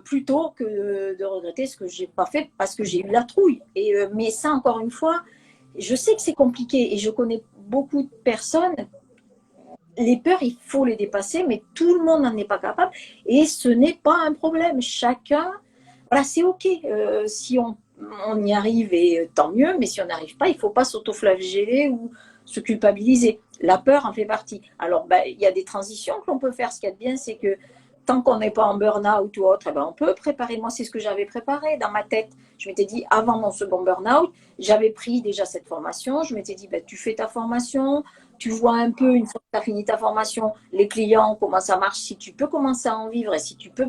plutôt que de regretter ce que j'ai pas fait parce que j'ai eu la trouille. Mais ça, encore une fois, je sais que c'est compliqué et je connais beaucoup de personnes. Les peurs, il faut les dépasser, mais tout le monde n'en est pas capable et ce n'est pas un problème. Chacun, voilà, c'est OK. Si on y arrive, et tant mieux, mais si on n'arrive pas, il ne faut pas s'autoflageller ou se culpabiliser. La peur en fait partie. Alors, ben, il y a des transitions que l'on peut faire. Ce qu'il y a de bien, c'est que tant qu'on n'est pas en burn-out ou autre, eh ben, on peut préparer. Moi, c'est ce que j'avais préparé dans ma tête. Je m'étais dit, avant mon second burn-out, j'avais pris déjà cette formation. Je m'étais dit, ben, tu fais ta formation, tu vois un peu, une fois que tu as fini ta formation, les clients, comment ça marche, si tu peux commencer à en vivre et si tu peux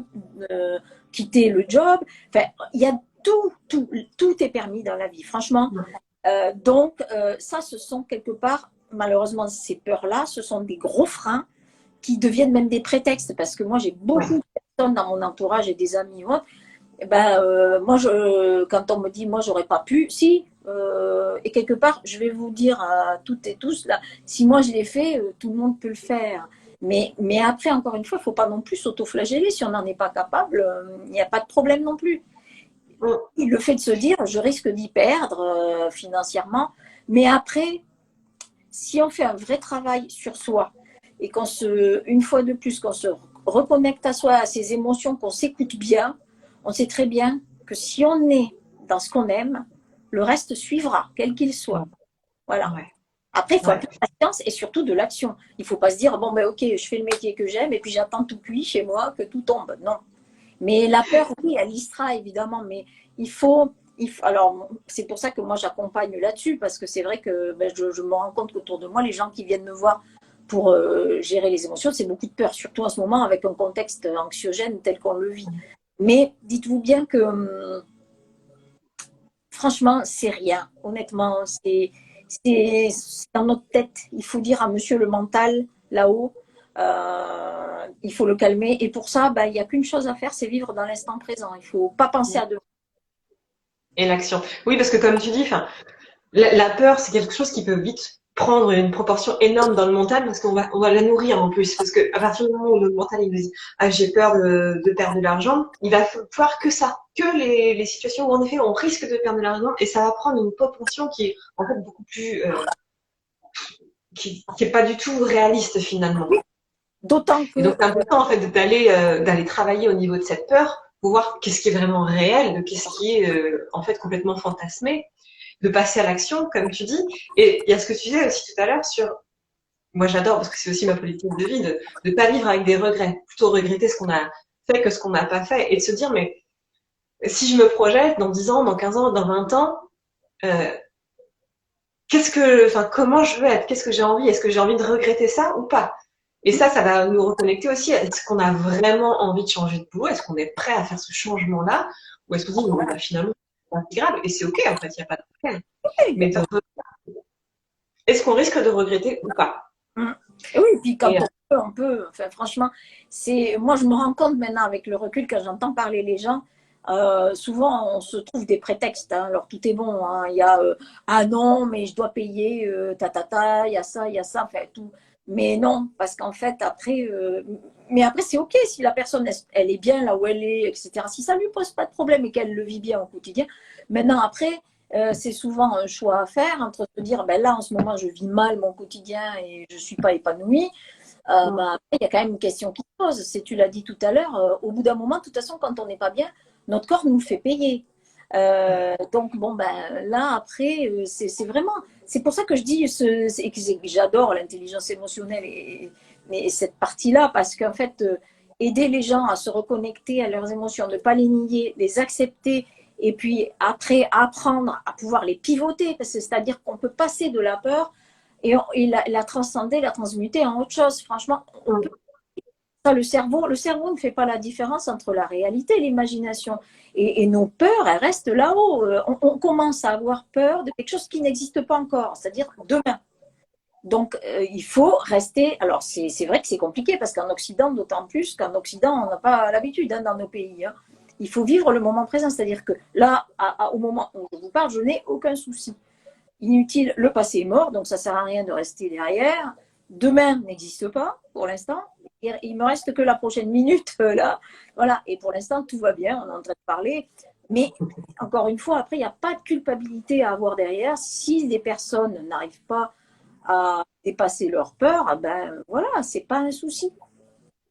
quitter le job. Enfin, il y a tout est permis dans la vie, franchement. Donc, ça, ce sont quelque part, malheureusement, ces peurs-là, ce sont des gros freins qui deviennent même des prétextes. Parce que moi, j'ai beaucoup de personnes dans mon entourage et des amis. Moi, quand on me dit, moi, j'aurais pas pu, si. Et quelque part, je vais vous dire à toutes et tous, là, si moi je l'ai fait, tout le monde peut le faire. Mais après, encore une fois, il ne faut pas non plus s'autoflageller. Si on n'en est pas capable, il n'y a pas de problème non plus. Le fait de se dire, je risque d'y perdre financièrement. Mais après, si on fait un vrai travail sur soi et une fois de plus, qu'on se reconnecte à soi, à ses émotions, qu'on s'écoute bien, on sait très bien que si on est dans ce qu'on aime, le reste suivra, quel qu'il soit. Voilà. Après, il faut un peu de patience et surtout de l'action. Il ne faut pas se dire, bon, ben ok, je fais le métier que j'aime et puis j'attends tout cuit chez moi, que tout tombe. Non. Mais la peur, oui, elle y sera évidemment, mais il faut alors, c'est pour ça que moi j'accompagne là-dessus, parce que c'est vrai que je me rends compte qu'autour de moi, les gens qui viennent me voir pour gérer les émotions, c'est beaucoup de peur, surtout en ce moment avec un contexte anxiogène tel qu'on le vit. Mais dites-vous bien que franchement, c'est rien. Honnêtement, c'est dans notre tête. Il faut dire à monsieur le mental, là-haut, il faut le calmer. Et pour ça, il n'y a qu'une chose à faire, c'est vivre dans l'instant présent. Il ne faut pas penser à demain. Et l'action. Oui, parce que comme tu dis, enfin, la peur, c'est quelque chose qui peut vite prendre une proportion énorme dans le mental parce on va la nourrir en plus. Parce que à partir du moment où le mental il nous dit ah j'ai peur de perdre de l'argent, il va voir que ça, que les situations où en effet on risque de perdre de l'argent et ça va prendre une proportion qui est en fait beaucoup plus qui est pas du tout réaliste finalement. D'autant que Et donc c'est important en fait d'aller travailler au niveau de cette peur pour voir qu'est-ce qui est vraiment réel, de qu'est-ce qui est en fait complètement fantasmé, de passer à l'action comme tu dis. Et il y a ce que tu disais aussi tout à l'heure sur moi j'adore parce que c'est aussi ma politique de vie de pas vivre avec des regrets, plutôt regretter ce qu'on a fait que ce qu'on n'a pas fait et de se dire mais si je me projette dans 10 ans, dans 15 ans, dans 20 ans, euh, comment je veux être, qu'est-ce que j'ai envie, est-ce que j'ai envie de regretter ça ou pas? Et ça va nous reconnecter aussi. Est-ce qu'on a vraiment envie de changer de boulot? Est-ce qu'on est prêt à faire ce changement-là? Ou est-ce qu'on dit, non, finalement, c'est pas si grave. Et c'est OK, en fait, il n'y a pas de problème. Mais est-ce qu'on risque de regretter ou pas? Et oui, puis quand Et, on peut, enfin, franchement, moi je me rends compte maintenant avec le recul quand j'entends parler les gens, souvent on se trouve des prétextes, hein. Alors tout est bon, hein. Il y a ah non, mais je dois payer, il y a ça, enfin tout. Mais non, parce qu'en fait, après, mais après c'est OK si la personne elle est bien là où elle est, etc. Si ça lui pose pas de problème et qu'elle le vit bien au quotidien. Maintenant, après, c'est souvent un choix à faire entre se dire ben là en ce moment je vis mal mon quotidien et je ne suis pas épanouie. Après, il y a quand même une question qui se pose. C'est, tu l'as dit tout à l'heure, au bout d'un moment, de toute façon, quand on n'est pas bien, notre corps nous fait payer. Donc bon là après c'est vraiment c'est pour ça que je dis que j'adore l'intelligence émotionnelle mais cette partie-là parce qu'en fait aider les gens à se reconnecter à leurs émotions, ne pas les nier, les accepter et puis après apprendre à pouvoir les pivoter parce que c'est-à-dire qu'on peut passer de la peur et la transcender, la transmuter en autre chose. Franchement, on peut ça, le cerveau ne fait pas la différence entre la réalité et l'imagination. Et nos peurs, elles restent là-haut. On commence à avoir peur de quelque chose qui n'existe pas encore, c'est-à-dire demain. Donc, il faut rester. Alors, c'est vrai que c'est compliqué parce qu'en Occident, d'autant plus qu'en Occident, on n'a pas l'habitude dans nos pays. Hein. Il faut vivre le moment présent, c'est-à-dire que là, au moment où je vous parle, je n'ai aucun souci. Inutile, le passé est mort, donc ça ne sert à rien de rester derrière. Demain n'existe pas pour l'instant. Il me reste que la prochaine minute là. Voilà. Et pour l'instant, tout va bien. On est en train de parler. Mais encore une fois, après, il n'y a pas de culpabilité à avoir derrière. Si les personnes n'arrivent pas à dépasser leur peur, ben voilà, c'est pas un souci.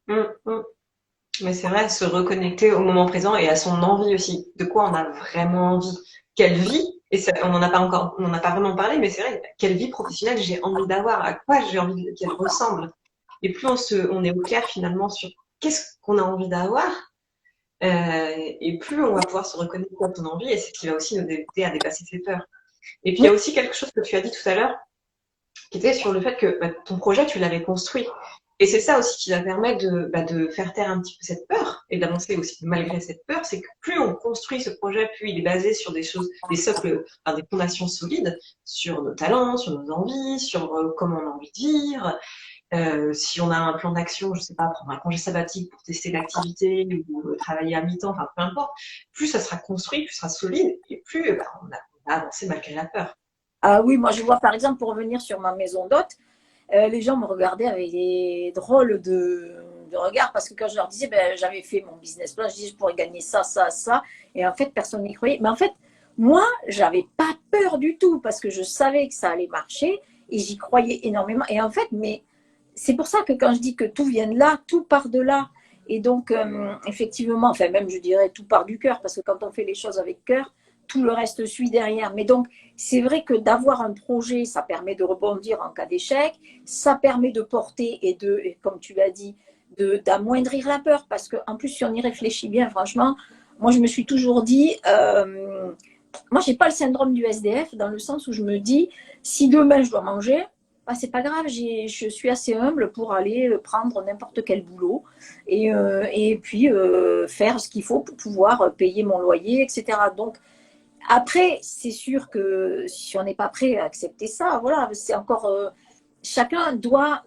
Mais c'est vrai, se reconnecter au moment présent et à son envie aussi. De quoi on a vraiment envie? Quelle vie? Et ça, on n'en a pas vraiment parlé, mais c'est vrai, quelle vie professionnelle j'ai envie d'avoir? À quoi j'ai envie qu'elle ressemble? Et plus on est au clair finalement sur qu'est-ce qu'on a envie d'avoir, et plus on va pouvoir se reconnecter à ton envie et c'est ce qui va aussi nous aider à dépasser ses peurs. Et puis il y a aussi quelque chose que tu as dit tout à l'heure, qui était sur le fait que ton projet, tu l'avais construit. Et c'est ça aussi qui va permettre de faire taire un petit peu cette peur et d'avancer aussi malgré cette peur. C'est que plus on construit ce projet, plus il est basé sur des choses, des socles, enfin, des fondations solides sur nos talents, sur nos envies, sur comment on a envie de vivre. Si on a un plan d'action, je sais pas, prendre un congé sabbatique pour tester l'activité ou travailler à mi-temps, enfin peu importe, plus ça sera construit, plus ça sera solide et plus on a avancé malgré la peur. Ah oui, moi je vois par exemple pour revenir sur ma maison d'hôte, les gens me regardaient avec des drôles de regards parce que quand je leur disais j'avais fait mon business plan, je disais je pourrais gagner ça, ça, ça, et en fait personne n'y croyait. Mais en fait, moi, j'avais pas peur du tout parce que je savais que ça allait marcher et j'y croyais énormément. Et en fait, mais c'est pour ça que quand je dis que tout vient de là, tout part de là. Et donc, effectivement, enfin même je dirais tout part du cœur parce que quand on fait les choses avec cœur, tout le reste suit derrière. Mais donc, c'est vrai que d'avoir un projet, ça permet de rebondir en cas d'échec, ça permet de porter et comme tu l'as dit, d'amoindrir la peur. Parce qu'en plus, si on y réfléchit bien, franchement, moi, je me suis toujours dit, moi, je n'ai pas le syndrome du SDF dans le sens où je me dis, si demain je dois manger, bah, c'est pas grave, je suis assez humble pour aller prendre n'importe quel boulot et puis faire ce qu'il faut pour pouvoir payer mon loyer, etc. Donc, Après, c'est sûr que si on n'est pas prêt à accepter ça, voilà, c'est encore chacun doit.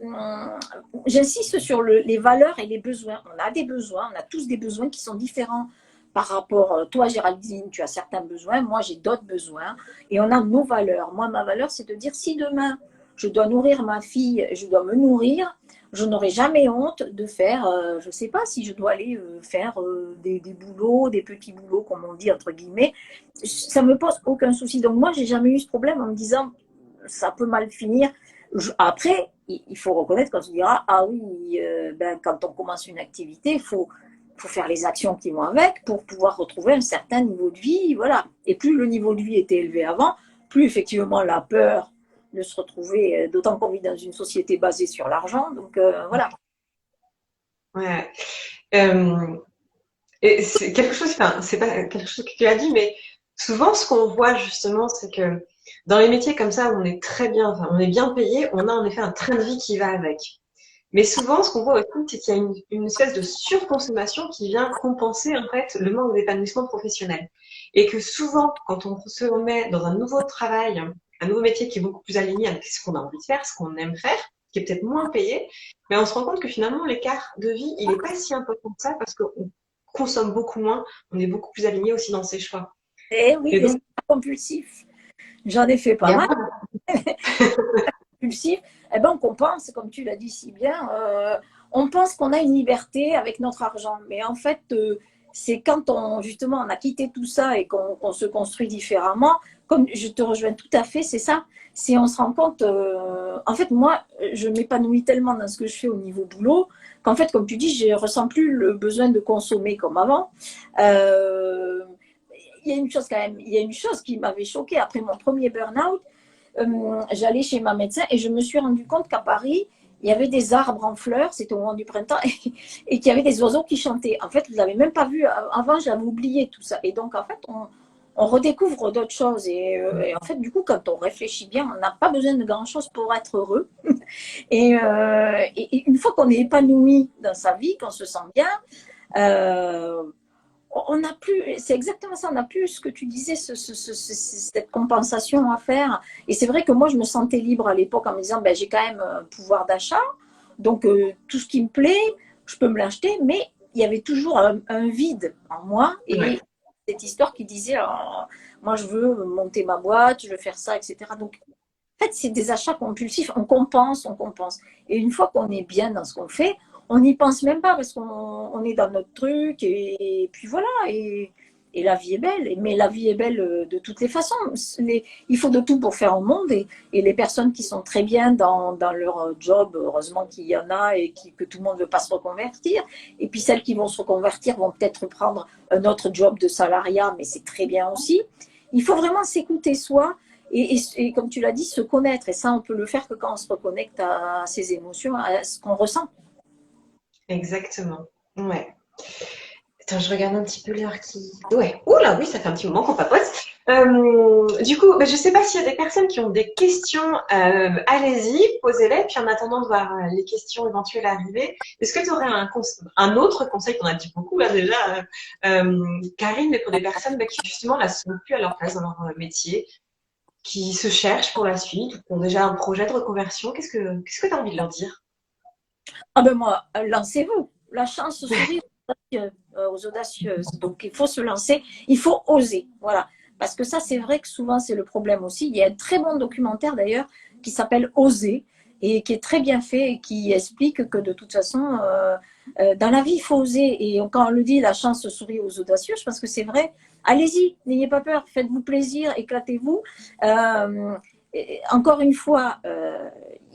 J'insiste sur les valeurs et les besoins. On a des besoins, on a tous des besoins qui sont différents par rapport. Toi, Géraldine, tu as certains besoins, moi j'ai d'autres besoins, et on a nos valeurs. Moi, ma valeur, c'est de dire si demain je dois nourrir ma fille, je dois me nourrir, je n'aurai jamais honte de faire, je ne sais pas si je dois aller faire des boulots, des petits boulots, comme on dit, entre guillemets. Ça ne me pose aucun souci. Donc moi, j'ai jamais eu ce problème en me disant, ça peut mal finir. Après, il faut reconnaître quand on dira, ah oui, ben, quand on commence une activité, faut faire les actions qui vont avec pour pouvoir retrouver un certain niveau de vie. Voilà. Et plus le niveau de vie était élevé avant, plus effectivement la peur de se retrouver, d'autant qu'on vit dans une société basée sur l'argent. Donc voilà. Ouais. Euh, et c'est quelque chose, enfin, c'est pas quelque chose que tu as dit, mais souvent, ce qu'on voit justement, c'est que dans les métiers comme ça, où on est très bien, enfin, on est bien payé, on a en effet un train de vie qui va avec. Mais souvent, ce qu'on voit aussi, c'est qu'il y a une espèce de surconsommation qui vient compenser en fait le manque d'épanouissement professionnel. Et que souvent, quand on se remet dans un nouveau travail, un nouveau métier qui est beaucoup plus aligné avec ce qu'on a envie de faire, ce qu'on aime faire, qui est peut-être moins payé, mais on se rend compte que finalement, l'écart de vie, il n'est pas si important que ça parce qu'on consomme beaucoup moins, on est beaucoup plus aligné aussi dans ses choix. Et oui, Et les donc, achats compulsifs. J'en ai fait il y pas a mal. Compulsifs, eh ben, on compense, comme tu l'as dit si bien, on pense qu'on a une liberté avec notre argent. Mais en fait, c'est quand justement, on a quitté tout ça et qu'on se construit différemment, comme je te rejoins tout à fait, c'est ça. C'est on se rend compte, en fait, moi, je m'épanouis tellement dans ce que je fais au niveau boulot qu'en fait, comme tu dis, je ne ressens plus le besoin de consommer comme avant. Euh, il y a une chose quand même, il y a une chose qui m'avait choquée après mon premier burn-out. J'allais chez ma médecin et je me suis rendu compte qu'à Paris, il y avait des arbres en fleurs, c'était au moment du printemps, et qu'il y avait des oiseaux qui chantaient. En fait, je ne l'avais même pas vu avant, j'avais oublié tout ça. Et donc, en fait, on redécouvre d'autres choses. Et en fait, du coup, quand on réfléchit bien, on n'a pas besoin de grand-chose pour être heureux. Et une fois qu'on est épanoui dans sa vie, qu'on se sent bien, euh, on n'a plus, c'est exactement ça, on n'a plus ce que tu disais, cette compensation à faire. Et c'est vrai que moi, je me sentais libre à l'époque en me disant, ben, j'ai quand même un pouvoir d'achat, donc tout ce qui me plaît, je peux me l'acheter, mais il y avait toujours un vide en moi et ouais. cette histoire qui disait, oh, moi, je veux monter ma boîte, je veux faire ça, etc. Donc, en fait, c'est des achats compulsifs, on compense, on compense. Et une fois qu'on est bien dans ce qu'on fait, on n'y pense même pas parce qu'on est dans notre truc et puis voilà. Et la vie est belle. Mais la vie est belle de toutes les façons. Il faut de tout pour faire au monde et les personnes qui sont très bien dans leur job, heureusement qu'il y en a et que tout le monde ne veut pas se reconvertir. Et puis celles qui vont se reconvertir vont peut-être prendre un autre job de salariat, mais c'est très bien aussi. Il faut vraiment s'écouter soi et comme tu l'as dit, se connaître. Et ça, on peut le faire que quand on se reconnecte à ses émotions, à ce qu'on ressent. Exactement. Ouais. Attends, je regarde un petit peu l'heure qui. Ouais. Oula, oui, ça fait un petit moment qu'on papote. Du coup, je ne sais pas s'il y a des personnes qui ont des questions. Allez-y, posez-les. Puis en attendant de voir les questions éventuelles arriver, est-ce que tu aurais un autre conseil qu'on a dit beaucoup là déjà, Karine, mais pour des personnes qui justement là sont plus à leur place dans leur métier, qui se cherchent pour la suite, ou qui ont déjà un projet de reconversion, qu'est-ce que tu as envie de leur dire? Ah ben moi, lancez-vous. La chance sourit aux audacieuses. Donc, il faut se lancer, il faut oser. Voilà. Parce que ça, c'est vrai que souvent, c'est le problème aussi. Il y a un très bon documentaire d'ailleurs qui s'appelle Oser et qui est très bien fait et qui explique que de toute façon, dans la vie, il faut oser. Et quand on le dit, la chance sourit aux audacieux, je pense que c'est vrai. Allez-y, n'ayez pas peur, faites-vous plaisir, éclatez-vous. Encore une fois,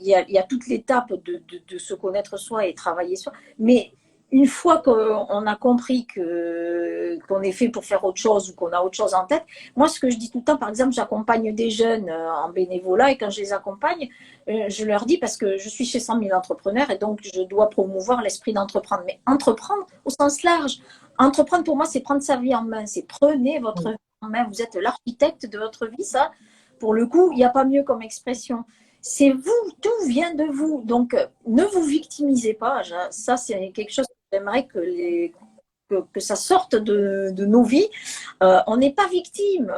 il y a toute l'étape de se connaître soi et travailler soi. Mais une fois qu'on a compris qu'on est fait pour faire autre chose ou qu'on a autre chose en tête, moi, ce que je dis tout le temps, par exemple, j'accompagne des jeunes en bénévolat et quand je les accompagne, je leur dis, parce que je suis chez 100 000 entrepreneurs et donc je dois promouvoir l'esprit d'entreprendre. Mais entreprendre au sens large. Entreprendre, pour moi, c'est prendre sa vie en main. C'est prenez votre vie en main. Vous êtes l'architecte de votre vie, ça. Pour le coup, il n'y a pas mieux comme expression. C'est vous, tout vient de vous. Donc, ne vous victimisez pas. Ça, c'est quelque chose que j'aimerais que que ça sorte de nos vies. On n'est pas victime.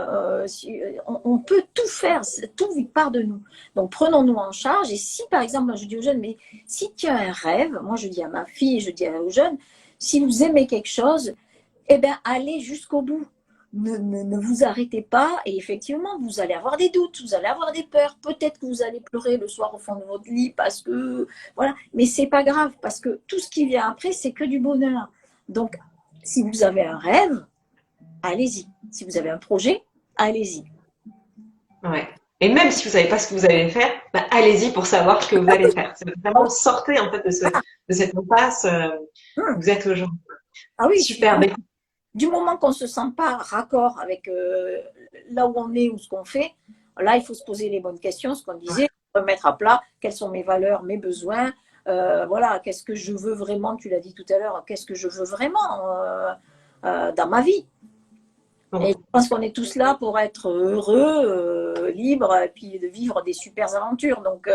On peut tout faire, tout part de nous. Donc prenons-nous en charge. Et si par exemple, je dis aux jeunes, mais si tu as un rêve, moi je dis à ma fille, je dis aux jeunes, si vous aimez quelque chose, eh bien allez jusqu'au bout. Ne vous arrêtez pas, et effectivement, vous allez avoir des doutes, vous allez avoir des peurs, peut-être que vous allez pleurer le soir au fond de votre lit parce que, voilà, mais c'est pas grave parce que tout ce qui vient après, c'est que du bonheur. Donc, si vous avez un rêve, allez-y. Si vous avez un projet, allez-y. Ouais. Et même si vous savez pas ce que vous allez faire, bah, allez-y pour savoir ce que vous allez faire. C'est vraiment sortez en fait de cette impasse où vous êtes aujourd'hui. Ah oui, Super. du moment qu'on ne se sent pas raccord avec là où on est ou ce qu'on fait, là, il faut se poser les bonnes questions, ce qu'on disait, remettre à plat quelles sont mes valeurs, mes besoins, voilà, qu'est-ce que je veux vraiment, tu l'as dit tout à l'heure, qu'est-ce que je veux vraiment dans ma vie. Et je pense qu'on est tous là pour être heureux, libres, et puis de vivre des super aventures. Donc,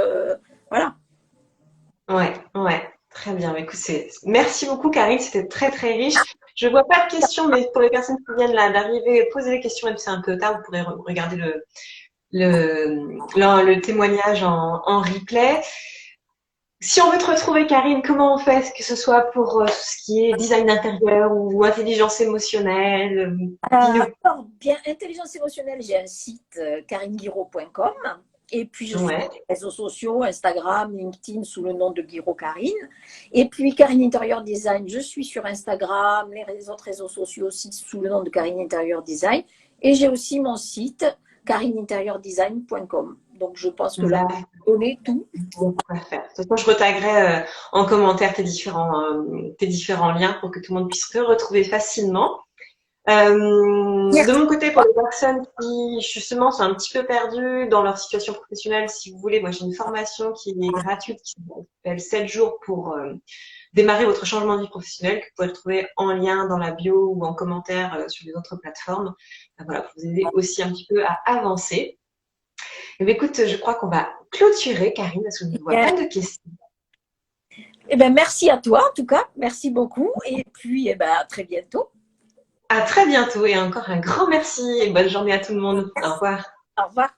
voilà. Ouais, très bien. Écoute, merci beaucoup, Karine. C'était très, très riche. Je vois pas de questions, mais pour les personnes qui viennent là d'arriver, posez des questions, même si c'est un peu tard, vous pourrez regarder le témoignage en replay. Si on veut te retrouver, Karine, comment on fait, que ce soit pour tout ce qui est design d'intérieur ou intelligence émotionnelle? Alors, bien, intelligence émotionnelle, j'ai un site karineguiraud.com. Et puis, je suis sur les réseaux sociaux, Instagram, LinkedIn, sous le nom de Guiraud Karine. Et puis, Karine Interior Design, je suis sur Instagram, les autres réseaux sociaux aussi, sous le nom de Karine Interior Design. Et j'ai aussi mon site, karineinteriordesign.com. Donc, je pense que là, on est tout. Bon, quoi faire. De toute façon, je retaguerai en commentaire tes différents liens pour que tout le monde puisse te retrouver facilement. De mon côté, pour les personnes qui justement sont un petit peu perdues dans leur situation professionnelle, si vous voulez, moi j'ai une formation qui est gratuite qui s'appelle 7 jours pour démarrer votre changement de vie professionnelle, que vous pouvez retrouver en lien dans la bio ou en commentaire sur les autres plateformes. Voilà, pour vous aider aussi un petit peu à avancer. Et bien, écoute, je crois qu'on va clôturer, Karine, parce que je ne vois pas de questions. Eh ben, merci à toi, en tout cas. Merci beaucoup. Et puis, eh ben, à très bientôt. À très bientôt et encore un grand merci et bonne journée à tout le monde. Au revoir. Au revoir.